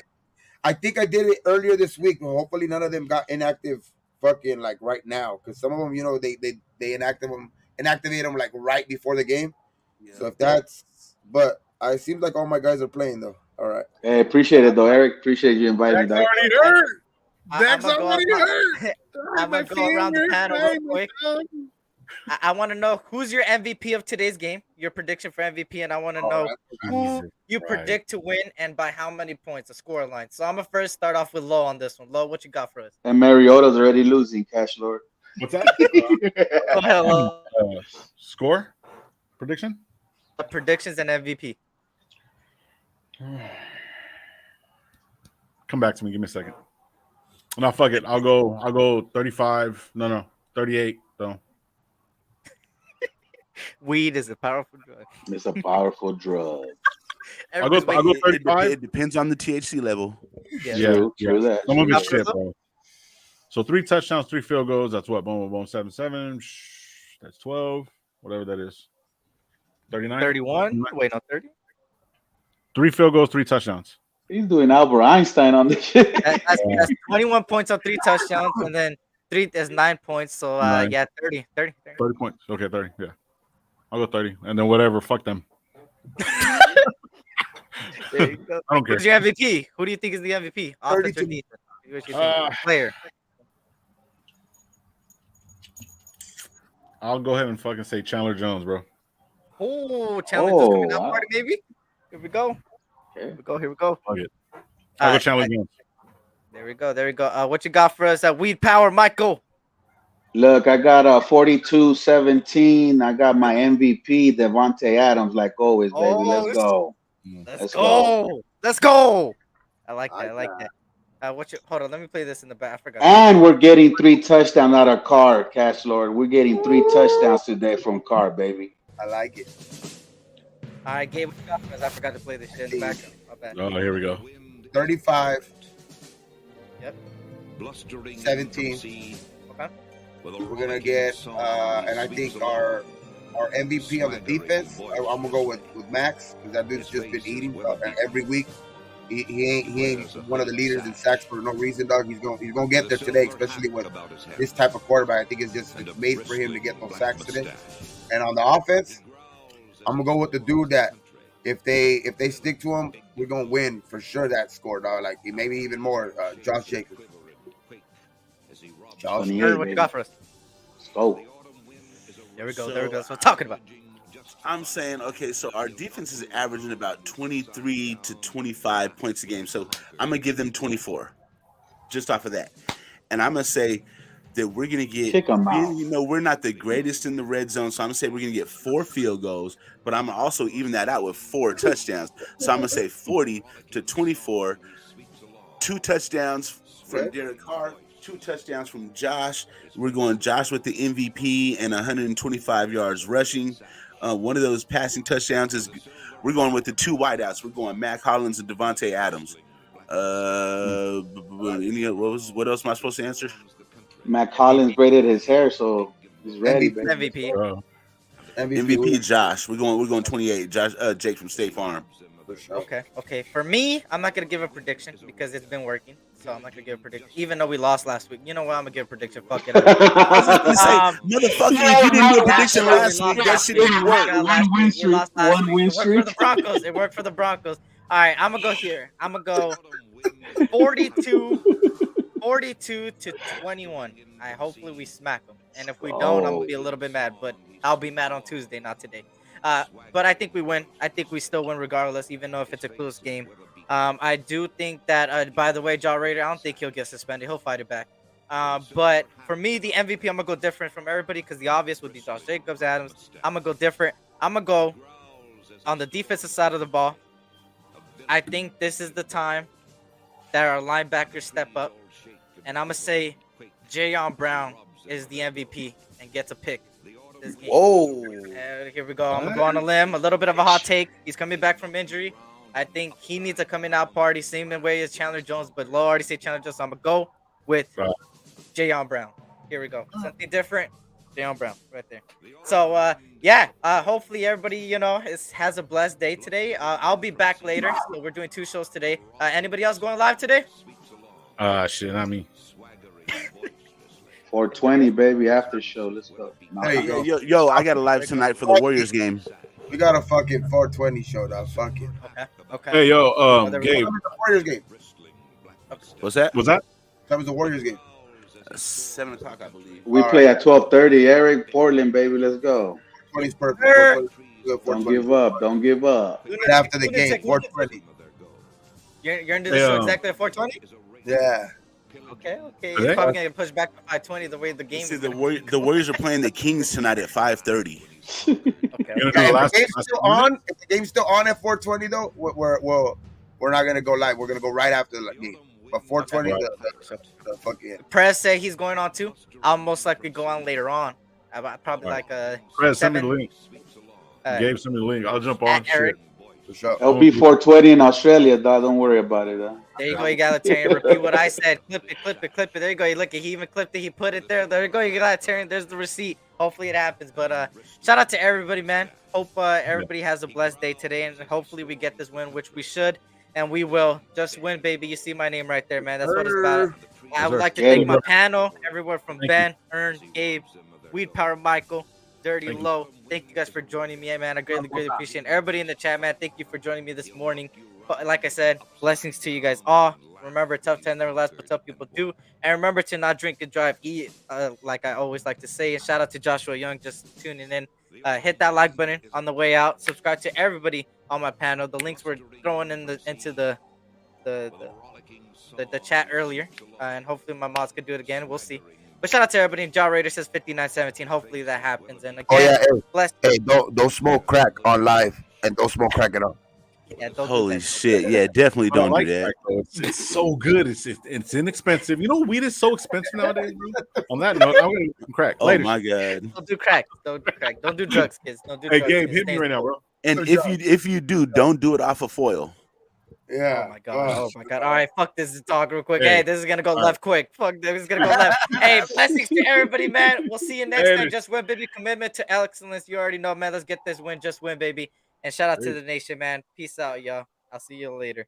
I think I did it earlier this week. Hopefully, none of them got inactive. Fucking like right now, because some of them, you know, they inactivate them like right before the game. Yeah. So if that's, but it seems like all my guys are playing though. All right. Hey, appreciate it though, Eric. Appreciate you inviting me. That's already hurt. I'm gonna go around the panel real quick. I want to know who's your MVP of today's game, your prediction for MVP, and I want to know who you predict to win and by how many points, a score line. So I'm gonna first start off with Lo on this one. Lo, what you got for us? And Mariota's already losing, Cash Lord. What's that? Score prediction? Predictions and MVP. Come back to me. Give me a second. No, fuck it. I'll go 35. No, 38 though. Weed is a powerful drug. It's a powerful drug. I'll go 35. It depends on the THC level. Yeah, true that. Some of it's shit, bro. So 3 touchdowns, 3 field goals. That's what? Boom, 7. That's 12. Whatever that is. 39? 31? Wait, no, 30? 3 field goals, 3 touchdowns. He's doing Albert Einstein on this shit. That's 21 points on 3 touchdowns, and then 3 is 9 points. So, 30 points. Okay, 30. Yeah. I'll go 30. And then whatever. Fuck them. There you go. I don't care. Who's your MVP? Who do you think is the MVP? Offense or defense? Who's your player? I'll go ahead and fucking say Chandler Jones, bro. Oh, challenge is coming out wow. party, maybe. Here we go. Okay. Here we go. Fuck it. All I'll go right, challenge again. there we go. There we go. What you got for us at Weed Power, Michael? Look, I got a 42-17. I got my MVP, Devontae Adams, like always, baby. Let's Oh, go. let's Let's go. go. Let's go. I like that. I I like that. Hold on, let me play this in the back. I forgot. And we're getting 3 touchdowns out of Carr, Cash Lord. We're getting 3 touchdowns today from Carr, baby. I like it. All right, Gabe, what you got for us? I forgot to play this shit in the background. My bad. Oh, here we go. 35, Yep. 17. Okay. We're gonna get, and I think our MVP of the defense. I'm gonna go with Max because that dude's just been eating every week. He ain't one of the leaders in sacks for no reason, dog. He's gonna get there today, especially with this type of quarterback. I think it's made for him to get those sacks today. And on the offense, I'm gonna go with the dude that if they stick to him, we're gonna win for sure. That score, dog. Like maybe even more. Josh Jacobs. Josh. 28, Aaron, what you baby. got for us? Let's go. There we go. There we go. That's what I'm talking about. I'm saying, okay, so our defense is averaging about 23 to 25 points a game. So I'm going to give them 24 just off of that. And I'm going to say that we're going to get, Kick 'em out. we're not the greatest in the red zone. So I'm going to say we're going to get 4 field goals, but I'm going to also even that out with 4 touchdowns. So I'm going to say 40 to 24, 2 touchdowns from Derek Carr, 2 touchdowns from Josh. We're going Josh with the MVP and 125 yards rushing. One of those passing touchdowns is we're going with the 2 wideouts. We're going Mac Hollins and Devontae Adams. What else am I supposed to answer? Mac Collins braided his hair, so he's ready, baby. MVP. MVP Josh. We're going 28. Josh Jake from State Farm. Okay. For me, I'm not gonna give a prediction because it's been working. So I'm not gonna give a prediction, even though we lost last week. You know what? I'm gonna give a prediction. Fuck it. Motherfucker, if you didn't do a prediction last week, that shit didn't work. One win streak. It worked for the Broncos. It worked for the Broncos. All right, I'm gonna go here. I'm gonna go 42 to 21. Hopefully we smack them, and if we don't, I'm gonna be a little bit mad. But I'll be mad on Tuesday, not today. But I think we win. I think we still win regardless, even though if it's a close game. I do think that, by the way, Jaw Raider, I don't think he'll get suspended. He'll fight it back. But for me, the MVP, I'm going to go different from everybody because the obvious would be Josh Jacobs, Adams. I'm going to go different. I'm going to go on the defensive side of the ball. I think this is the time that our linebackers step up. And I'm going to say Jayon Brown is the MVP and gets a pick this game. Whoa. Here we go. I'm going to go on a limb. A little bit of a hot take. He's coming back from injury. I think he needs a coming out party, same way as Chandler Jones, but Low already said Chandler Jones. So I'm going to go with Jayon Brown. Here we go. Something different. Jayon Brown right there. So, hopefully everybody, has a blessed day today. I'll be back later. So we're doing 2 shows today. Anybody else going live today? Shit, not me. 420, baby, after show. Let's go. There you go. Yo, I got a live tonight for the Warriors game. We got a fucking 420 show, dog. Fuck it. Okay. Hey, yo, Gabe. The Warriors game. What's that? That was the Warriors game. 7 o'clock, I believe. We play at 12:30. Eric, Portland, baby. Let's go. 20's perfect. Don't give up. Don't give up. Right after the game, 420. You're into this show exactly at 420? Yeah. Okay. He's probably gonna get pushed back to 520 the way the game See, is. the Warriors are playing the Kings tonight at 5:30. Okay. If the game's still on at 420 though, we're not gonna go live. We're gonna go right after the game. But 420, the fucking. Prez said he's going on too. I'll most likely go on later on. Probably like a. Prez, send me the link. Gabe, send me the link. I'll jump on. Eric. For sure. It'll be 420 in Australia, dog. Don't worry about it. There you go, egalitarian. Repeat what I said. Clip it. There you go. Look, he even clipped it. He put it there. There you go, egalitarian. There's the receipt. Hopefully it happens. But shout out to everybody, man. Hope everybody has a blessed day today, and hopefully we get this win, which we should, and we will. Just win, baby. You see my name right there, man. That's what it's about. I would like to thank my panel, everywhere from Ben, Ern, Gabe, Weed Power, Michael, Dirty Low. Thank you guys for joining me, man. I greatly appreciate it. Everybody in the chat, man. Thank you for joining me this morning. But like I said, blessings to you guys all. Remember, tough time never lasts, but tough people do. And remember to not drink and drive. Eat, like I always like to say. And shout out to Joshua Young just tuning in. Hit that like button on the way out. Subscribe to everybody on my panel. The links were thrown into the the, the chat earlier, and hopefully my mods could do it again. We'll see. But shout out to everybody. Jaw Raider says 5917. Hopefully that happens. And Oh again, yeah, bless. hey, don't smoke crack on live, and don't smoke crack at all. Yeah, don't do Holy that. shit! Yeah, definitely I don't don't do like that. crack, though. It's so good. It's inexpensive. You know, weed is so expensive nowadays, bro. On that note, I'm gonna get some crack. Oh Later. my god! Don't do crack. Don't do crack. Don't do drugs, kids. Don't do Hey, drugs. Gabe, It hit me stains right now, the- bro. And Good if job. you do, don't do it off of foil. Yeah. Oh my god. Oh my god. All right, fuck this talk real quick. Hey, Hey, this is gonna go all left quick. Fuck this is gonna go left. Hey, blessings to everybody, man. We'll see you next Later. time. Just win, baby. Commitment to excellence. You already know, man. Let's get this win. Just win, baby. And shout out to the nation, man. Peace out, y'all. I'll see you later.